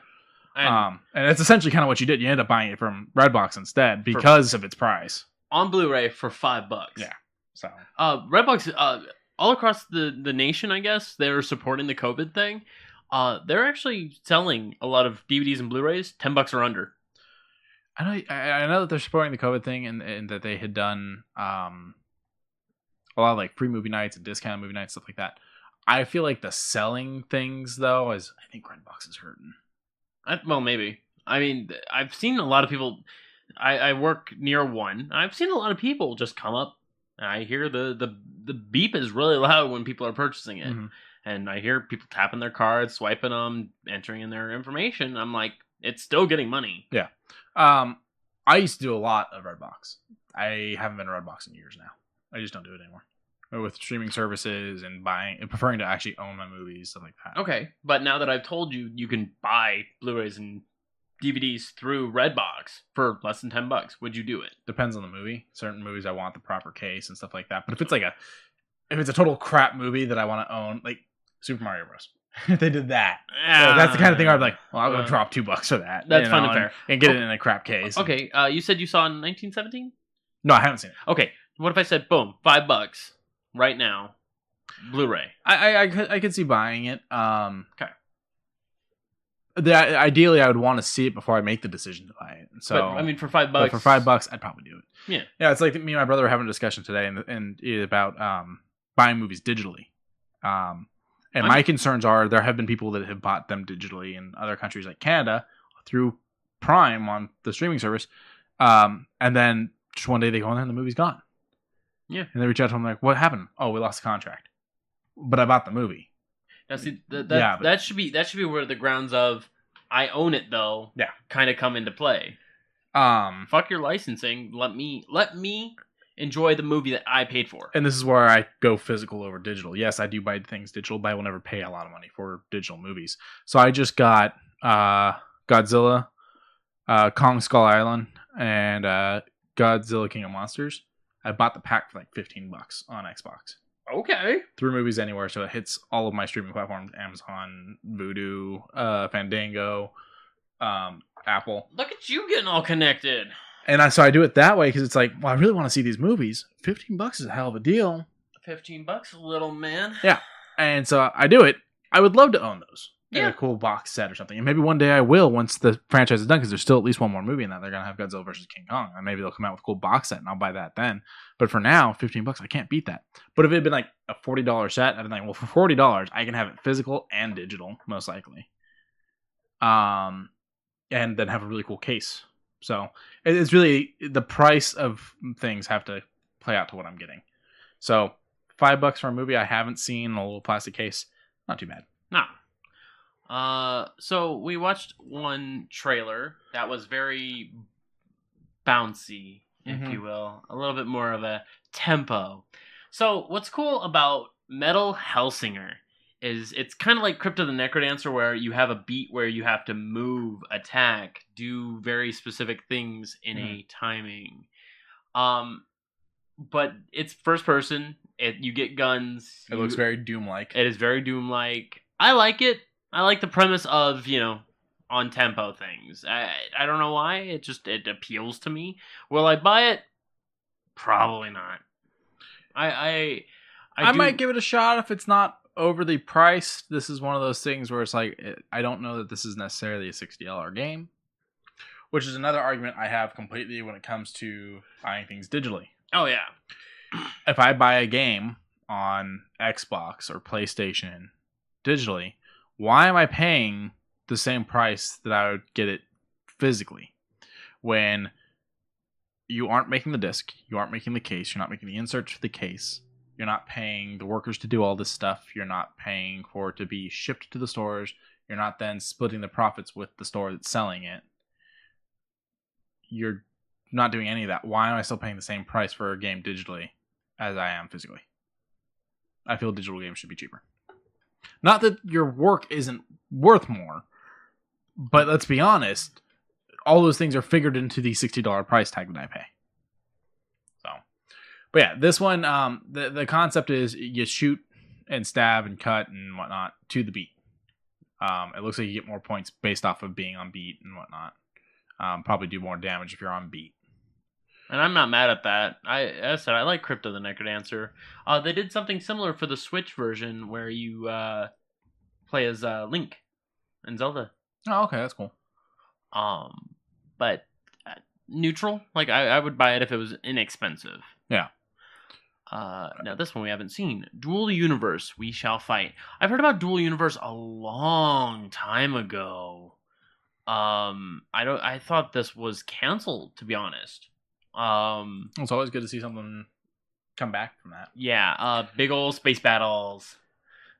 And that's essentially kind of what you did. You ended up buying it from Redbox instead because of its price. On Blu-ray for $5. Yeah. So Redbox, all across the nation, I guess, they're supporting the COVID thing. They're actually selling a lot of DVDs and Blu-rays, $10 or under. I know that they're supporting the COVID thing and that they had done a lot of like free movie nights and discounted movie nights, stuff like that. I feel like the selling things though is I think Redbox is hurting. Well, maybe. I mean, I've seen a lot of people. I work near one. I've seen a lot of people just come up. And I hear the beep is really loud when people are purchasing it, and I hear people tapping their cards, swiping them, entering in their information. I'm like, it's still getting money. Yeah. I used to do a lot of Redbox. I haven't been to Redbox in years now. I just don't do it anymore. With streaming services and buying and preferring to actually own my movies, stuff like that. Okay, but now that I've told you, you can buy Blu-rays and DVDs through Redbox for less than $10. Would you do it? Depends on the movie. Certain movies I want the proper case and stuff like that. But if it's like if it's a total crap movie that I want to own, like Super Mario Bros. If they did that, that's the kind of thing I'd be like, well, I'm gonna drop $2 for that. That's fun and fair, and get it in a crap case. Okay, you said you saw in 1917. No, I haven't seen it. Okay, what if I said, boom, $5 right now? Blu-ray. I could see buying it. Okay. Ideally, I would want to see it before I make the decision to buy it. So, But, I mean, for $5, but for $5, I'd probably do it. Yeah. Yeah, it's like me and my brother were having a discussion today and about buying movies digitally. And my concerns are there have been people that have bought them digitally in other countries like Canada through Prime on the streaming service. And then just one day they go in there and the movie's gone. Yeah. And they reach out to them like, what happened? Oh, we lost the contract. But I bought the movie. Now, see, that should be where the grounds of I own it though. Yeah. Kind of come into play. Fuck your licensing. Let me enjoy the movie that I paid for. And this is where I go physical over digital. Yes, I do buy things digital, but I will never pay a lot of money for digital movies. So I just got Godzilla, Kong Skull Island, and Godzilla King of Monsters. I bought the pack for like $15 on Xbox. Okay. Through Movies Anywhere, so it hits all of my streaming platforms: Amazon, Vudu, Fandango, Apple. Look at you getting all connected. And so I do it that way because it's like, well, I really want to see these movies. $15 is a hell of a deal. $15, little man. Yeah. And so I do it. I would love to own those. Yeah. In a cool box set or something. And maybe one day I will once the franchise is done because there's still at least one more movie in that. They're going to have Godzilla vs. King Kong. And maybe they'll come out with a cool box set and I'll buy that then. But for now, $15, I can't beat that. But if it had been like a $40 set, I'd be like, well, for $40, I can have it physical and digital, most likely. And then have a really cool case. So it's really the price of things have to play out to what I'm getting. So $5 for a movie I haven't seen, a little plastic case, not too bad. No. So we watched one trailer that was very bouncy, if you will, a little bit more of a tempo. So what's cool about Metal Hellsinger is it's kind of like Crypt of the Necrodancer, where you have a beat where you have to move, attack, do very specific things in a timing. But it's first person. You get guns. It looks very Doom-like. It is very Doom-like. I like it. I like the premise of, on tempo things. I don't know why. It appeals to me. Will I buy it? Probably not. I might give it a shot if it's not overly priced. This is one of those things where it's like, I don't know that this is necessarily a $60 game, which is another argument I have completely when it comes to buying things digitally. Oh, yeah. If I buy a game on Xbox or PlayStation digitally, why am I paying the same price that I would get it physically when you aren't making the disc, you aren't making the case, you're not making the inserts for the case, you're not paying the workers to do all this stuff, you're not paying for it to be shipped to the stores, you're not then splitting the profits with the store that's selling it. You're not doing any of that. Why am I still paying the same price for a game digitally as I am physically? I feel digital games should be cheaper. Not that your work isn't worth more, but let's be honest, all those things are figured into the $60 price tag that I pay. So, but yeah, this one, the concept is you shoot and stab and cut and whatnot to the beat. It looks like you get more points based off of being on beat and whatnot. Probably do more damage if you're on beat. And I'm not mad at that. As I said, I like Crypt of the Necrodancer. They did something similar for the Switch version where you play as Link and Zelda. Oh, okay, that's cool. But neutral. Like I would buy it if it was inexpensive. Yeah. Now this one we haven't seen. Dual Universe, We Shall Fight. I've heard about Dual Universe a long time ago. I thought this was canceled, to be honest. It's always good to see something come back from that. Yeah, big old space battles.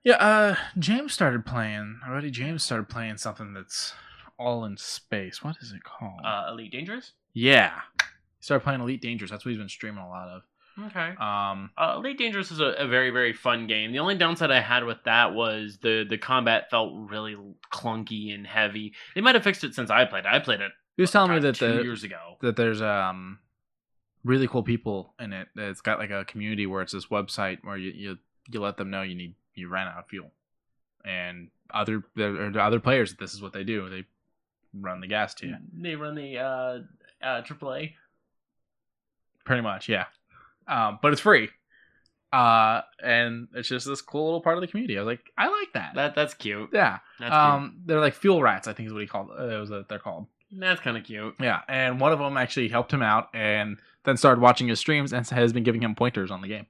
Yeah, James started playing something that's all in space. What is it called? Elite Dangerous? Yeah. He started playing Elite Dangerous. That's what he's been streaming a lot of. Okay. Elite Dangerous is a very, very fun game. The only downside I had with that was the combat felt really clunky and heavy. They might have fixed it since I played it. I played it. He was telling me that 2 years ago. That there's really cool people in it. It's got like a community where it's this website where you let them know you ran out of fuel, and other players, this is what they do. They run the gas to you. They run the AAA. Pretty much, yeah. But it's free. And it's just this cool little part of the community. I was like, I like that. That's cute. Yeah. That's cute. They're like fuel rats, I think is what he called it. Was what they're called. That's kind of cute. Yeah, and one of them actually helped him out, and then started watching his streams and has been giving him pointers on the game.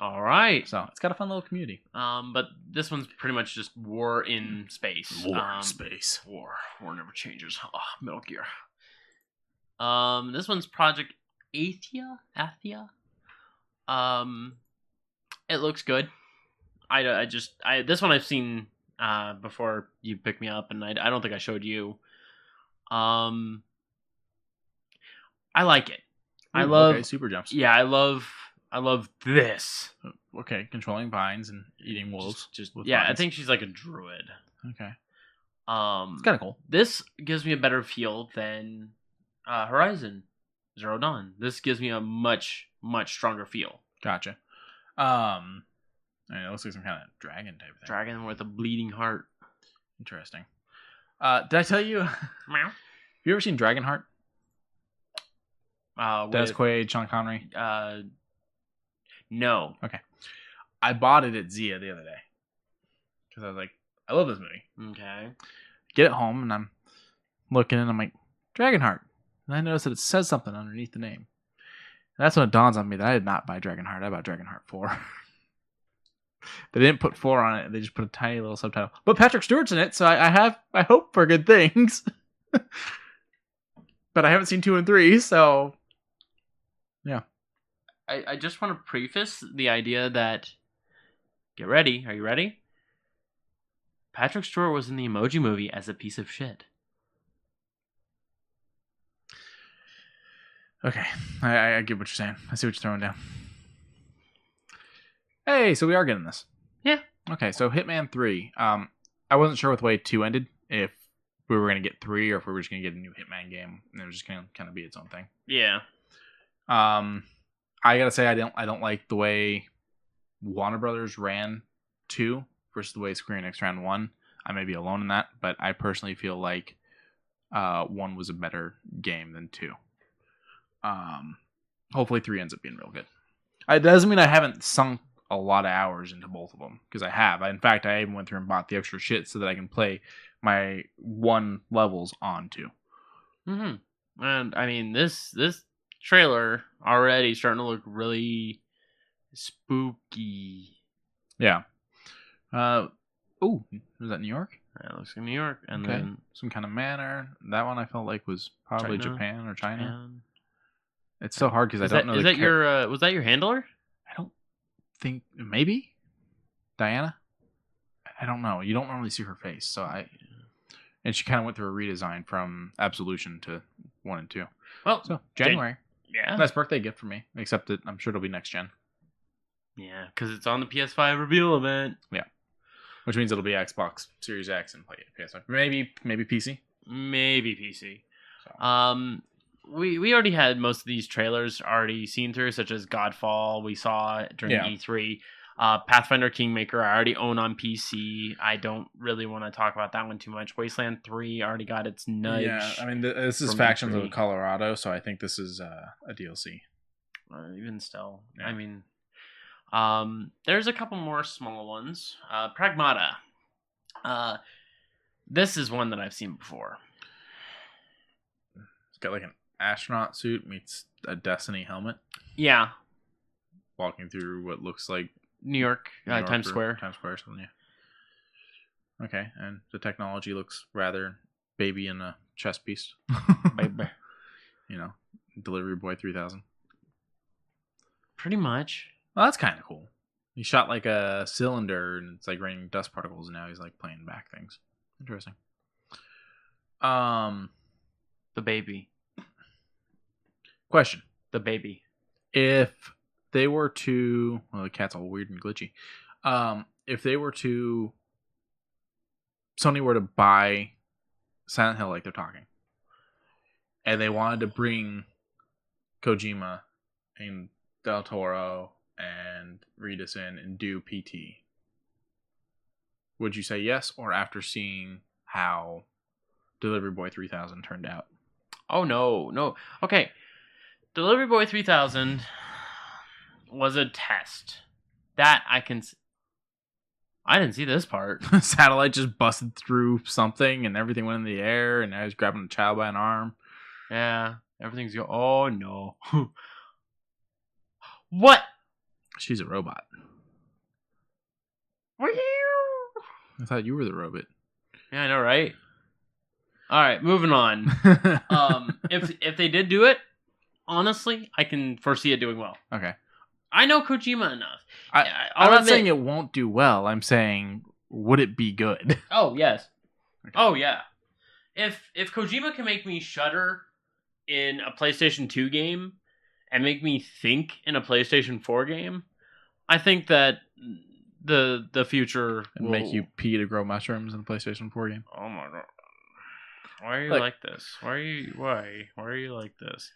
All right. So it's got a fun little community. But this one's pretty much just war in space. Space. War never changes. Oh, Metal Gear. This one's Project Athia. It looks good. This one I've seen before you picked me up, and I don't think I showed you. I like it. Ooh, I love super jumps. Yeah, I love this. Okay, controlling vines and eating wolves. Just with yeah, vines. I think she's like a druid. Okay. It's kind of cool. This gives me a better feel than Horizon Zero Dawn. This gives me a much stronger feel. Gotcha. I mean, it looks like some kind of dragon type thing. Dragon with a bleeding heart. Interesting. Did I tell you? Meow. Have you ever seen Dragonheart? Dennis Quaid, Sean Connery. No. Okay. I bought it at Zia the other day because I was like, I love this movie. Okay. Get it home and I'm looking and I'm like, Dragonheart. And I noticed that it says something underneath the name. And that's when it dawns on me that I did not buy Dragonheart. I bought Dragonheart 4. They didn't put 4 on it. They just put a tiny little subtitle. But Patrick Stewart's in it, so I hope for good things. But I haven't seen 2 and 3, so yeah. I just want to preface the idea that, get ready. Are you ready? Patrick Stewart was in the Emoji Movie as a piece of shit. Okay, I get what you're saying. I see what you're throwing down. Hey, so we are getting this. Yeah. Okay, so Hitman 3. I wasn't sure with the way 2 ended, if we were going to get 3 or if we were just going to get a new Hitman game and it was just going to kind of be its own thing. Yeah. I gotta say I don't like the way Warner Brothers ran 2 versus the way Square Enix ran 1. I may be alone in that, but I personally feel like 1 was a better game than 2. Hopefully 3 ends up being real good. It doesn't mean I haven't sunk a lot of hours into both of them, because I have. In fact, I even went through and bought the extra shit so that I can play my 1 levels on 2. Mm-hmm. And I mean, this trailer already starting to look really spooky. Yeah. Ooh, was that New York? Yeah, it looks like New York, and okay. then Some kind of manor. That one I felt like was probably Japan or China. It's so hard because I don't know. Is that your? Was that your handler? I don't think, maybe Diana. I don't know. You don't normally see her face, so and she kind of went through a redesign from Absolution to 1 and 2. Well, so January. Yeah, nice birthday gift for me. Except that I'm sure it'll be next gen. Yeah, because it's on the PS5 reveal event. Yeah, which means it'll be Xbox Series X and play PS5. Maybe PC. Maybe PC. So. We already had most of these trailers already seen through, such as Godfall. We saw during E3. Pathfinder Kingmaker I already own on PC. I don't really want to talk about that one too much. Wasteland 3 already got its nudge. Yeah, I mean, this is Factions of Colorado, so I think this is a DLC. Even still. Yeah. I mean, there's a couple more small ones. Pragmata. This is one that I've seen before. It's got like an astronaut suit meets a Destiny helmet. Yeah. Walking through what looks like New York Times Square. Times Square or something, yeah. Okay, and the technology looks rather baby in a chess piece. Baby. You know, Delivery Boy 3000. Pretty much. Well, that's kind of cool. He shot like a cylinder and it's like raining dust particles, and now he's like playing back things. Interesting. The baby. Question. The baby. If they were to... Well, the cat's all weird and glitchy. If they were to... Sony were to buy Silent Hill like they're talking, and they wanted to bring Kojima and Del Toro and Reedus in and do PT, would you say yes, or after seeing how Delivery Boy 3000 turned out? Oh, no. Okay. Delivery Boy 3000 was a test. That I can. I didn't see this part. Satellite just busted through something and everything went in the air and I was grabbing a child by an arm. Yeah, everything's go. Oh no! What? She's a robot. Were you? I thought you were the robot. Yeah, I know, right? All right, moving on. If they did do it, honestly, I can foresee it doing well. Okay. I know Kojima enough. I'm not saying it won't do well. I'm saying, would it be good? Oh yes. Okay. Oh yeah. If Kojima can make me shudder in a PlayStation 2 game and make me think in a PlayStation 4 game, I think that the future And will make you pee to grow mushrooms in the PlayStation 4 game? Oh my god. Why are you Look. like this? Why are you like this?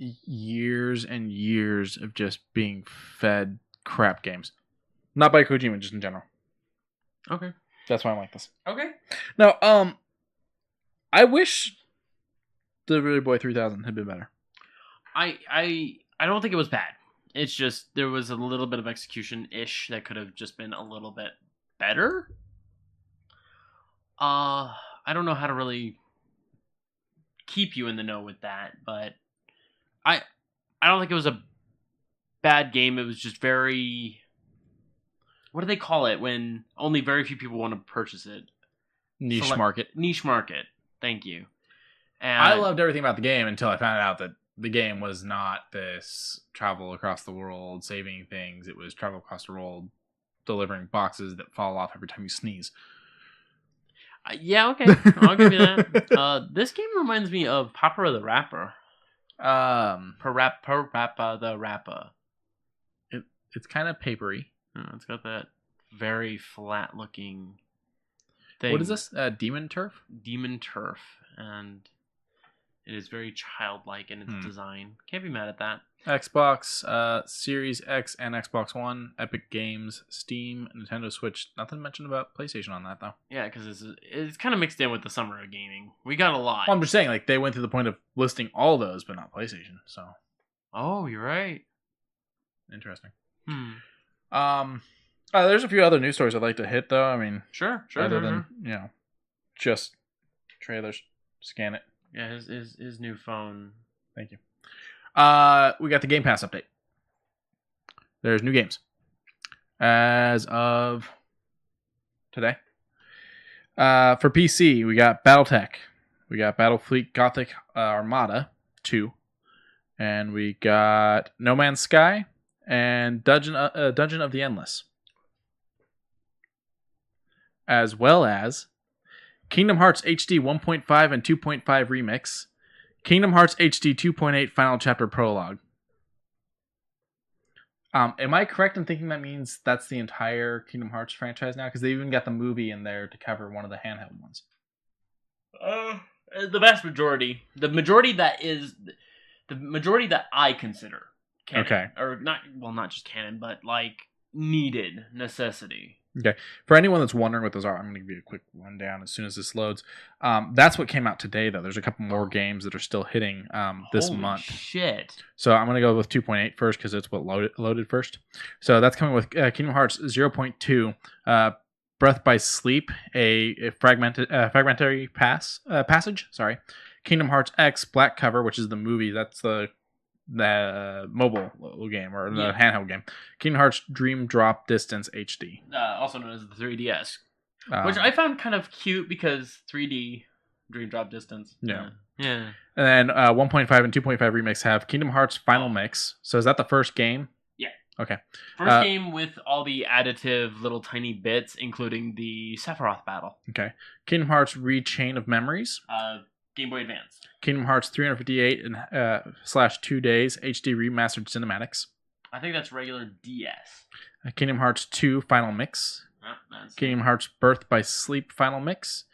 Years and years of just being fed crap games. Not by Kojima, just in general. Okay. That's why I'm like this. Okay. Now, I wish the Really Boy 3000 had been better. I don't think it was bad. It's just there was a little bit of execution-ish that could have just been a little bit better. I don't know how to really keep you in the know with that, but I don't think it was a bad game. It was just very... What do they call it when only very few people want to purchase it? Niche market. Niche market. Thank you. And I loved everything about the game until I found out that the game was not this travel across the world, saving things. It was travel across the world, delivering boxes that fall off every time you sneeze. Yeah, okay. I'll give you that. This game reminds me of Papa the Rapper. Parappa the Rapper. It's kind of papery. It's got that very flat looking thing. What is this? Demon Turf? Demon Turf. And it is very childlike in its design. Can't be mad at that. Xbox Series X and Xbox One, Epic Games, Steam, Nintendo Switch. Nothing mentioned about PlayStation on that, though. Yeah, because it's kind of mixed in with the summer of gaming. We got a lot. Well, I'm just saying, like, they went to the point of listing all those, but not PlayStation, so. Oh, you're right. Interesting. Hmm. There's a few other news stories I'd like to hit, though. I mean, Sure. other than, just trailers. Scan it. Yeah, his new phone. Thank you. We got the Game Pass update. There's new games as of today. For PC, we got BattleTech, we got Battlefleet Gothic Armada 2, and we got No Man's Sky and Dungeon of the Endless, as well as Kingdom Hearts HD 1.5 and 2.5 Remix, Kingdom Hearts HD 2.8 Final Chapter Prologue. Am I correct in thinking that means that's the entire Kingdom Hearts franchise now? Because they even got the movie in there to cover one of the handheld ones. The vast majority. The majority that I consider canon. Okay. Or not just canon, but like needed necessity. Okay. For anyone that's wondering what those are, I'm going to give you a quick rundown as soon as this loads. That's what came out today, though. There's a couple more games that are still hitting this Holy month. Shit. So I'm going to go with 2.8 first because it's what loaded first. So that's coming with Kingdom Hearts 0.2, Breath by Sleep, a fragmentary passage. Sorry. Kingdom Hearts X Black Cover, which is the movie. That's the mobile game or the handheld game. Kingdom Hearts Dream Drop Distance HD, Also known as the 3DS, which I found kind of cute because 3D Dream Drop Distance. Yeah. And then 1.5 and 2.5 remix have Kingdom Hearts Final Mix. So is that the first game? Yeah. Okay. First game with all the additive little tiny bits, including the Sephiroth battle. Okay. Kingdom Hearts Rechain of Memories. Game Boy Advance. Kingdom Hearts 358 and /2 days HD remastered cinematics. I think that's regular DS. Kingdom Hearts 2 Final Mix. Kingdom Hearts Birth by Sleep Final Mix.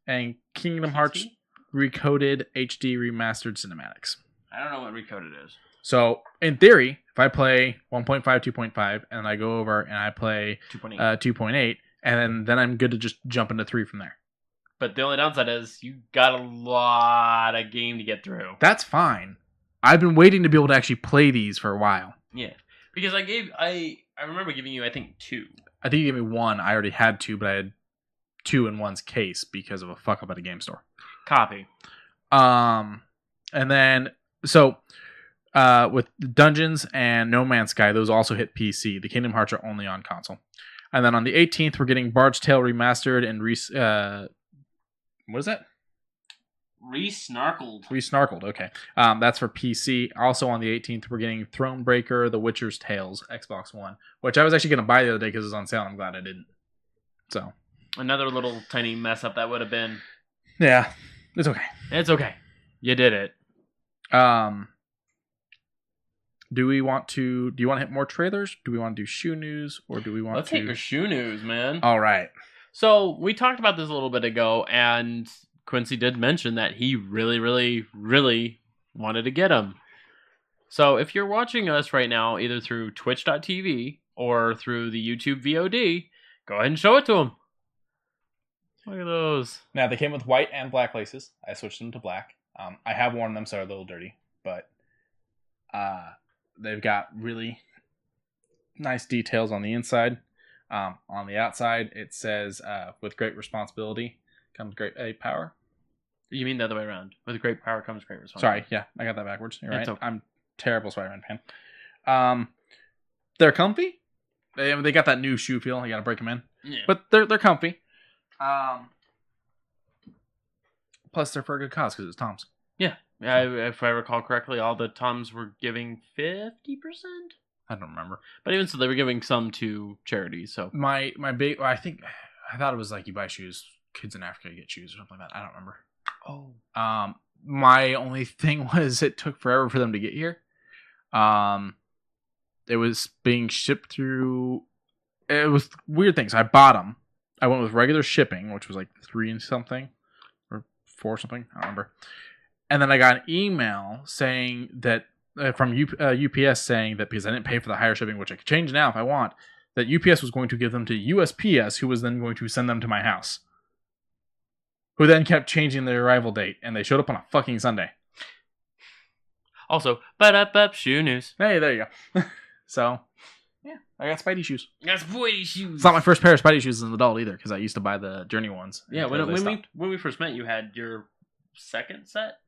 And Kingdom Hearts Recoded HD remastered cinematics. I don't know what Recoded is. So, in theory, if I play 1.5, 2.5, and I go over and I play 2.8, and then I'm good to just jump into 3 from there. But the only downside is you got a lot of game to get through. That's fine. I've been waiting to be able to actually play these for a while. Yeah. Because I remember giving you, I think, 2. I think you gave me 1. I already had 2, but I had 2 in one's case because of a fuck up at a game store. Copy. And then so with Dungeons and No Man's Sky, those also hit PC. The Kingdom Hearts are only on console. And then on the 18th, we're getting Bard's Tale remastered and what is that? Re-snarkled. Re-snarkled, okay. That's for PC. Also on the 18th, we're getting Thronebreaker, The Witcher's Tales, Xbox One, which I was actually going to buy the other day because it was on sale. I'm glad I didn't. So another little tiny mess up that would have been. Yeah, it's okay. It's okay. You did it. Do you want to hit more trailers? Do we want to do shoe news, or do we want Let's hit your shoe news, man. All right. So we talked about this a little bit ago, and Quincy did mention that he really, really, really wanted to get them. So if you're watching us right now, either through twitch.tv or through the YouTube VOD, go ahead and show it to him. Look at those. Now, they came with white and black laces. I switched them to black. I have worn them, so they're a little dirty, but they've got really nice details on the inside. On the outside, it says, with great responsibility comes great power. You mean the other way around. With great power comes great responsibility. Sorry, yeah, I got that backwards. You're right. Okay. I'm terrible Spider-Man fan. They're comfy. They got that new shoe feel. You got to break them in. Yeah. But they're comfy. Plus, they're for a good cause because it's Tom's. Yeah. If I recall correctly, all the Toms were giving 50%. I don't remember. But even so, they were giving some to charities. So my big, I thought it was like you buy shoes, kids in Africa get shoes or something like that. I don't remember. Oh. My only thing was it took forever for them to get here. It was being shipped through. It was weird things. I bought them. I went with regular shipping, which was like 3 and something or 4 something. I don't remember. And then I got an email saying that from UPS saying that because I didn't pay for the higher shipping, which I could change now if I want, that UPS was going to give them to USPS, who was then going to send them to my house. Who then kept changing their arrival date, and they showed up on a fucking Sunday. Also, but shoe news. Hey, there you go. So, yeah, I got Spidey shoes. That's Spidey shoes. It's not my first pair of Spidey shoes as an adult either, because I used to buy the Journey ones. Yeah, when we first met, you had your second set.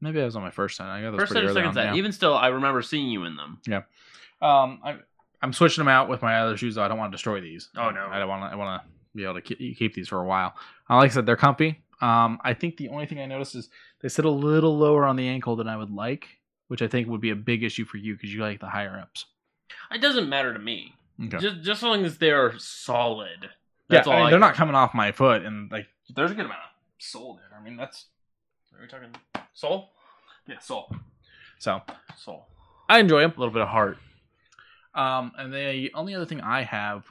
Maybe I was on my first set. I got those first set or second set. Yeah. Even still, I remember seeing you in them. Yeah. I'm switching them out with my other shoes, though. I don't want to destroy these. Oh no. I want to be able to keep these for a while. Like I said, they're comfy. I think the only thing I noticed is they sit a little lower on the ankle than I would like, which I think would be a big issue for you because you like the higher ups. It doesn't matter to me. Okay. Just as long as they're solid. That's all. They're not coming off my foot, and like there's a good amount of sole there. I mean, that's. Are we talking sole? Yeah, sole. So sole. I enjoy them. A little bit of heart. And the only other thing I have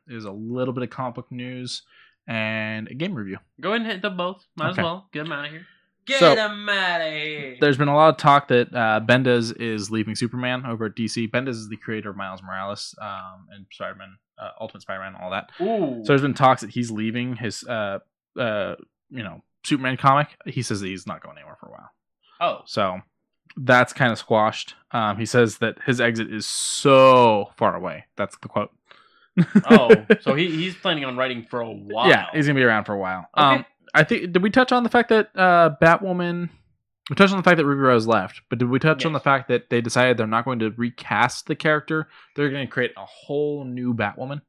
is a little bit of comic book news and a game review. Go ahead and hit them both. Might as well. Get them out of here. Get them out of here. There's been a lot of talk that Bendis is leaving Superman over at DC. Bendis is the creator of Miles Morales and Spider-Man, Ultimate Spider-Man, all that. Ooh. So there's been talks that he's leaving his Superman comic. He says that he's not going anywhere for a while. Oh. So that's kind of squashed. He says that his exit is so far away. That's the quote. Oh, so he's planning on writing for a while. Yeah, he's gonna be around for a while. Okay. I think did we touch on the fact that Batwoman? We touched on the fact that Ruby Rose left, but did we touch on the fact that they decided they're not going to recast the character? They're going to create a whole new Batwoman.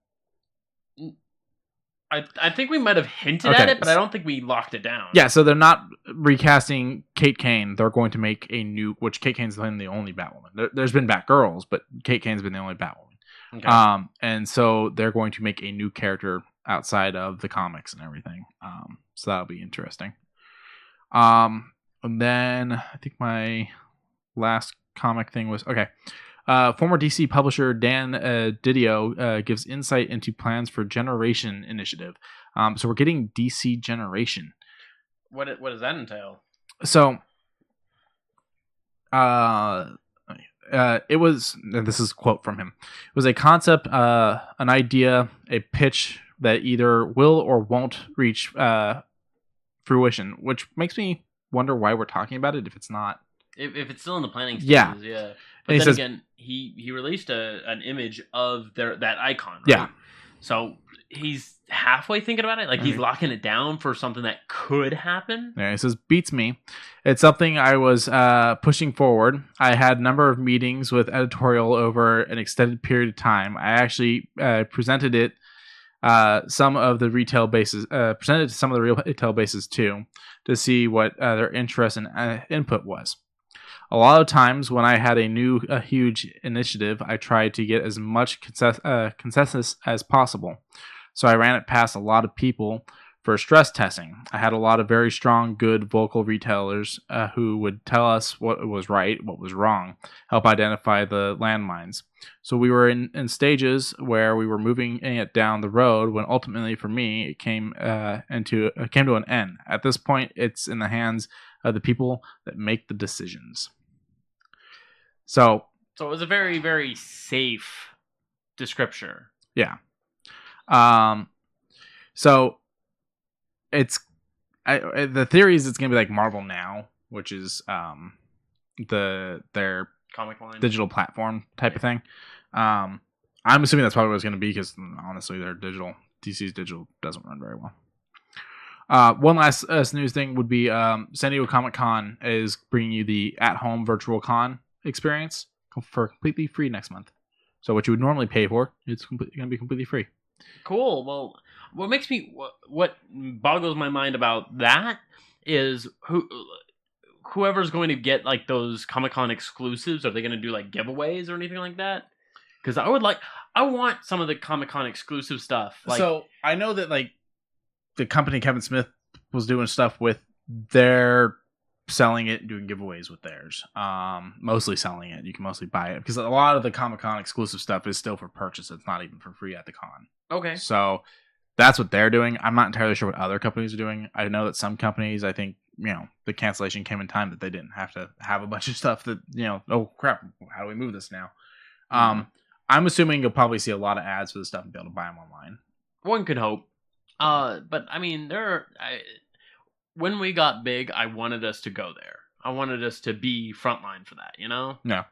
I think we might have hinted at it, but I don't think we locked it down. Yeah, so they're not recasting Kate Kane. They're going to make a new, which Kate Kane's been the only Batwoman. There's been Batgirls, but Kate Kane's been the only Batwoman. Okay. And so they're going to make a new character outside of the comics and everything. So that'll be interesting. And then I think my last comic thing was former DC publisher Dan Didio gives insight into plans for Generation Initiative. So we're getting DC Generation. What does that entail? So, it was, and this is a quote from him. It was a concept, an idea, a pitch that either will or won't reach fruition, which makes me wonder why we're talking about it if it's not If it's still in the planning Yeah. stages, yeah. But And he then says- again, he released an image of that icon, right? Yeah. So he's halfway thinking about it. Like he's Right. locking it down for something that could happen. Yeah, he says, beats me. It's something I was pushing forward. I had a number of meetings with editorial over an extended period of time. I actually presented it some of the retail bases, presented to some of the retail bases too, to see what their interest and input was. A lot of times when I had a huge initiative, I tried to get as much consensus as possible. So I ran it past a lot of people for stress testing. I had a lot of very strong, good vocal retailers who would tell us what was right, what was wrong, help identify the landmines. So we were in stages where we were moving it down the road when ultimately for me it came to an end. At this point, it's in the hands of the people that make the decisions. So it was a very, very safe description. Yeah. So it's the theory is it's gonna be like Marvel Now, which is their Comic line digital platform type of thing. I'm assuming that's probably what it's gonna be because honestly, their DC's digital doesn't run very well. One last news thing would be San Diego Comic-Con is bringing you the at-home virtual con experience for completely free next month. So what you would normally pay for, it's going to be completely free. Cool. Well, what boggles my mind about that is whoever's going to get like those Comic-Con exclusives. Are they going to do like giveaways or anything like that? Because I want some of the Comic-Con exclusive stuff. Like, so I know that like the company Kevin Smith was doing stuff with, they're selling it and doing giveaways with theirs. Mostly selling it. You can mostly buy it because a lot of the Comic-Con exclusive stuff is still for purchase. It's not even for free at the con. okay. So that's what they're doing. I'm not entirely sure what other companies are doing. I know that some companies, I think, the cancellation came in time that they didn't have to have a bunch of stuff that, oh crap, how do we move this now? I'm assuming you'll probably see a lot of ads for this stuff and be able to buy them online. One could hope. But I mean, when we got big, I wanted us to go there. I wanted us to be frontline for that, No.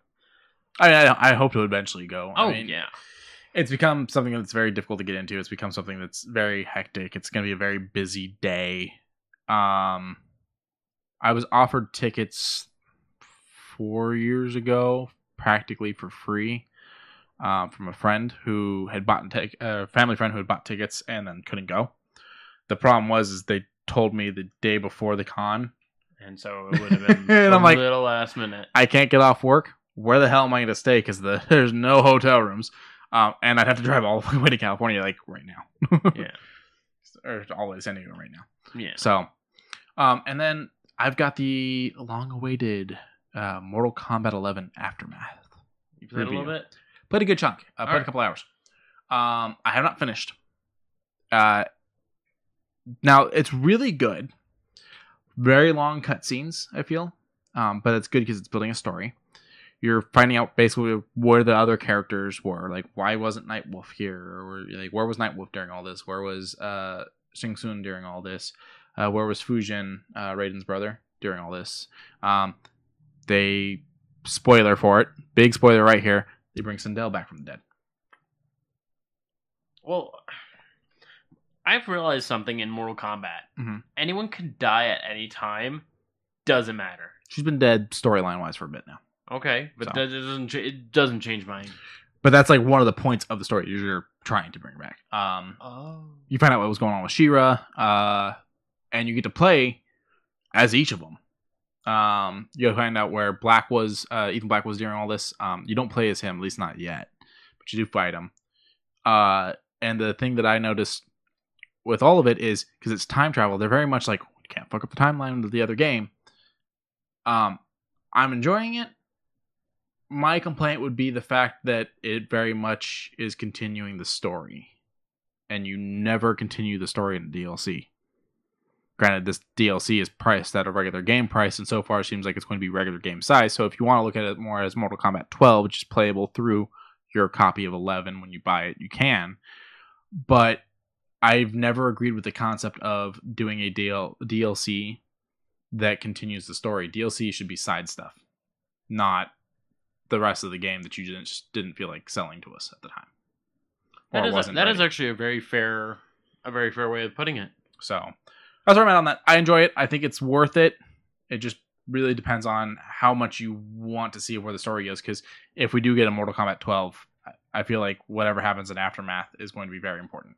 I hope to eventually go. Oh, I mean, yeah. It's become something that's very difficult to get into. It's become something that's very hectic. It's going to be a very busy day. I was offered tickets 4 years ago, practically for free, from a friend who had family friend who had bought tickets and then couldn't go. The problem was they told me the day before the con, and so it would have been and I'm like, little last minute. I can't get off work. Where the hell am I going to stay? Because there's no hotel rooms. And I'd have to drive all the way to California, like, right now. Yeah. Or all the way to San Diego right now. Yeah. So, and then I've got the long-awaited Mortal Kombat 11 Aftermath. You played a little bit? Played a good chunk. Played a couple hours. I have not finished. Now, it's really good. Very long cutscenes, I feel. But it's good because it's building a story. You're finding out basically where the other characters were. Like, why wasn't Nightwolf here? Or like, where was Nightwolf during all this? Where was Shang Tsung during all this? Where was Fujin, Raiden's brother, during all this? They, spoiler for it, big spoiler right here, they bring Sindel back from the dead. Well, I've realized something in Mortal Kombat. Mm-hmm. Anyone can die at any time. Doesn't matter. She's been dead storyline-wise for a bit now. Okay, but So. it doesn't change mine. But that's like one of the points of the story you're trying to bring back. You find out what was going on with She-Ra, and you get to play as each of them. You find out where Ethan Black was during all this. You don't play as him, at least not yet, but you do fight him. And the thing that I noticed with all of it is, because it's time travel, they're very much like, you can't fuck up the timeline of the other game. I'm enjoying it. My complaint would be the fact that it very much is continuing the story. And you never continue the story in the DLC. Granted, this DLC is priced at a regular game price, and so far it seems like it's going to be regular game size. So if you want to look at it more as Mortal Kombat 12, which is playable through your copy of 11 when you buy it, you can. But I've never agreed with the concept of doing a DLC that continues the story. DLC should be side stuff. not the rest of the game that you just didn't feel like selling to us at the time. That is actually a very fair way of putting it. So that's where I'm at on that. I enjoy it. I think it's worth it. It just really depends on how much you want to see where the story goes. Because if we do get a Mortal Kombat 12, I feel like whatever happens in Aftermath is going to be very important.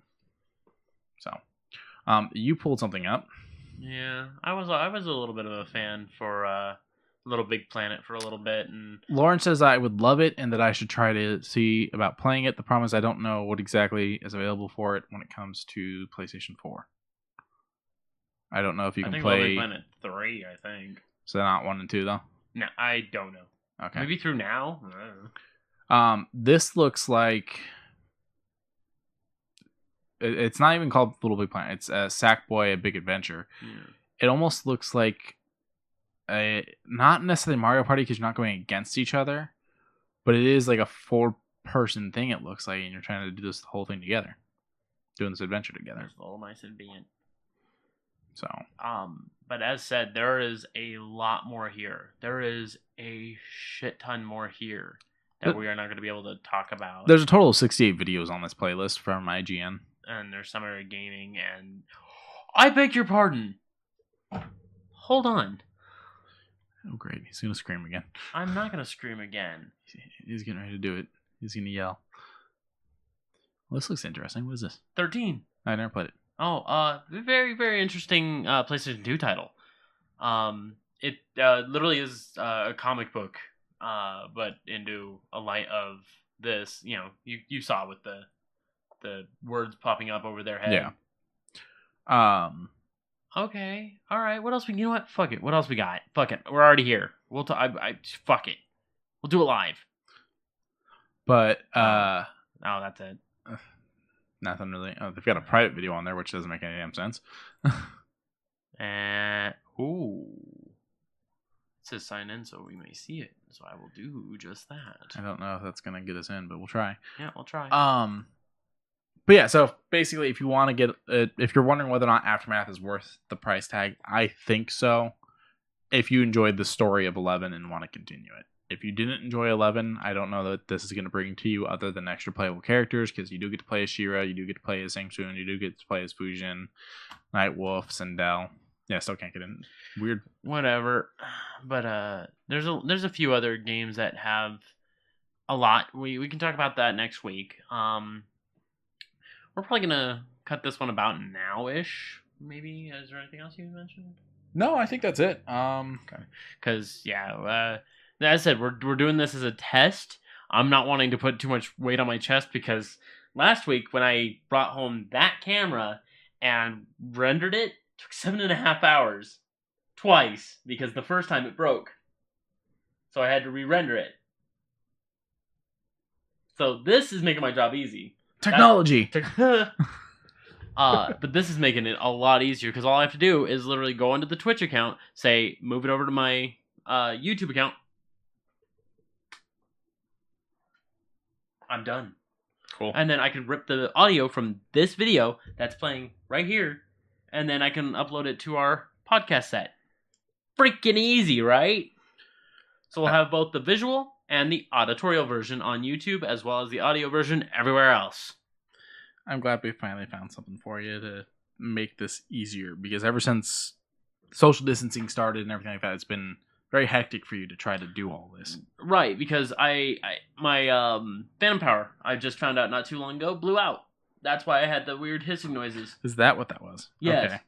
So, you pulled something up. Yeah, I was a little bit of a fan for Little Big Planet for a little bit, and Lauren says I would love it and that I should try to see about playing it. The problem is I don't know what exactly is available for it when it comes to PlayStation 4. I don't know if you can play... Little Big Planet 3, I think. So not 1 and 2, though? No, I don't know. Okay. Maybe through now? I don't know. This looks like... It's not even called Little Big Planet. It's Sackboy: A Big Adventure. Yeah. It almost looks like not necessarily Mario Party because you're not going against each other, but it is like a 4-person thing. It looks like, and you're trying to do this whole thing together, doing this adventure together. It's a little nice and being. So, but as said, there is a lot more here. There is a shit ton more here that we are not going to be able to talk about. There's a total of 68 videos on this playlist from IGN. And there's Summer Gaming, and I beg your pardon. Hold on. Oh, great. He's going to scream again. I'm not going to scream again. He's getting ready to do it. He's going to yell. Well, this looks interesting. What is this? 13. I never played it. Oh, very, very interesting PlayStation 2 title. It literally is a comic book, but into a light of this. You know, you saw with the words popping up over their head. Yeah. Okay. All right. What else? You know what? Fuck it. What else we got? Fuck it. We're already here. We'll fuck it. We'll do it live. But oh, that's it. Nothing really. Oh, they've got a private video on there, which doesn't make any damn sense. Ooh. It says sign in so we may see it. So I will do just that. I don't know if that's gonna get us in, but we'll try. Yeah, we'll try. But yeah, so basically, if you want to get, if you're wondering whether or not Aftermath is worth the price tag, I think so. If you enjoyed the story of 11 and want to continue it. If you didn't enjoy 11, I don't know that this is going to bring to you other than extra playable characters, because you do get to play as Shira, you do get to play as Shang-Tsung, you do get to play as Fujin, Nightwolf, Sindel. Yeah, still can't get in. Weird. Whatever. But there's a few other games that have a lot. We can talk about that next week. We're probably gonna cut this one about now-ish. Maybe. Is there anything else you mentioned? No, I think that's it. Okay. Because as I said, we're doing this as a test. I'm not wanting to put too much weight on my chest because last week when I brought home that camera and rendered it took 7.5 hours twice because the first time it broke, so I had to re-render it. So this is making my job easy. Technology. But this is making it a lot easier because all I have to do is literally go into the Twitch account, say move it over to my YouTube account. I'm done. Cool. And then I can rip the audio from this video that's playing right here, and then I can upload it to our podcast set. Freaking easy, right? So we'll have both the visual and the auditorial version on YouTube, as well as the audio version everywhere else. I'm glad we finally found something for you to make this easier, because ever since social distancing started and everything like that, it's been very hectic for you to try to do all this. Right, because my Phantom Power, I just found out not too long ago, blew out. That's why I had the weird hissing noises. Is that what that was? Yes. Okay.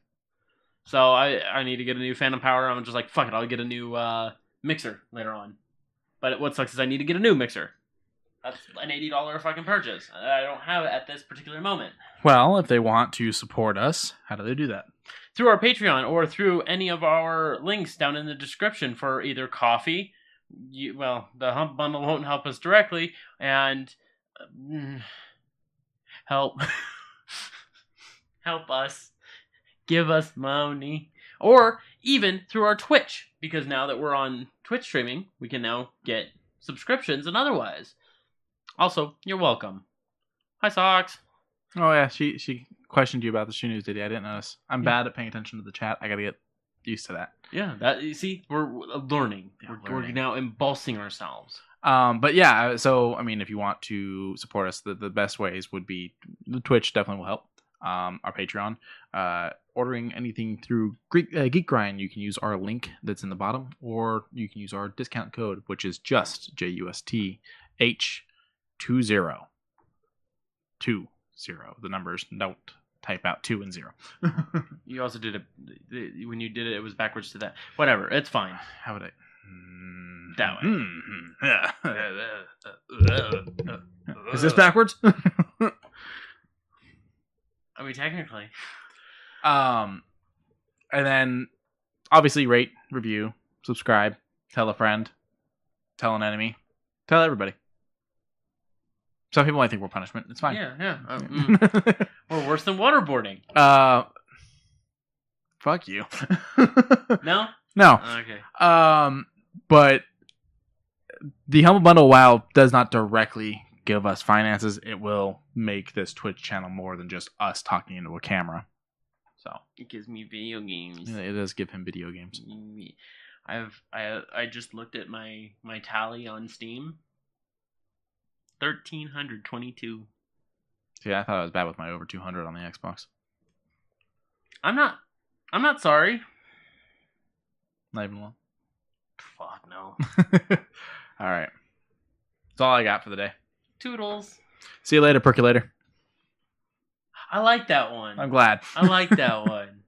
So I need to get a new Phantom Power. I'm just like, fuck it, I'll get a new mixer later on. But what sucks is I need to get a new mixer. That's an $80 fucking purchase. I don't have it at this particular moment. Well, if they want to support us, how do they do that? Through our Patreon or through any of our links down in the description for either coffee. The Hump Bundle won't help us directly, and help us, give us money, or even through our Twitch, because now that we're on Twitch streaming, we can now get subscriptions and otherwise. Also, you're welcome. Hi, Socks. Oh yeah, she questioned you about the shoe news, did you? I didn't notice. I'm bad at paying attention to the chat. I gotta get used to that. Yeah, that you see, we're learning. Yeah, We're learning. now embossing ourselves. But yeah, so I mean, if you want to support us, the best ways would be the Twitch definitely will help. Our Patreon, ordering anything through Geek Grind, you can use our link that's in the bottom, or you can use our discount code, which is just JUSTH20. The numbers don't type out 2 and 0. You also did it when you did it. It was backwards to that. Whatever, it's fine. How would I? That way. Is this backwards? I mean, technically. And then obviously rate, review, subscribe, tell a friend, tell an enemy, tell everybody. Some people might think we're punishment. It's fine. Yeah. We're worse than waterboarding. Fuck you. No? No. Okay. But the Humble Bundle, while does not directly give us finances, it will make this Twitch channel more than just us talking into a camera. So it gives me video games. Yeah, it does give him video games. I just looked at my tally on Steam. 1,322. See, I thought I was bad with my over 200 on the Xbox. I'm not sorry. Not even one. Fuck no. All right. That's all I got for the day. Toodles. See you later, Percolator. I like that one. I'm glad. I like that one.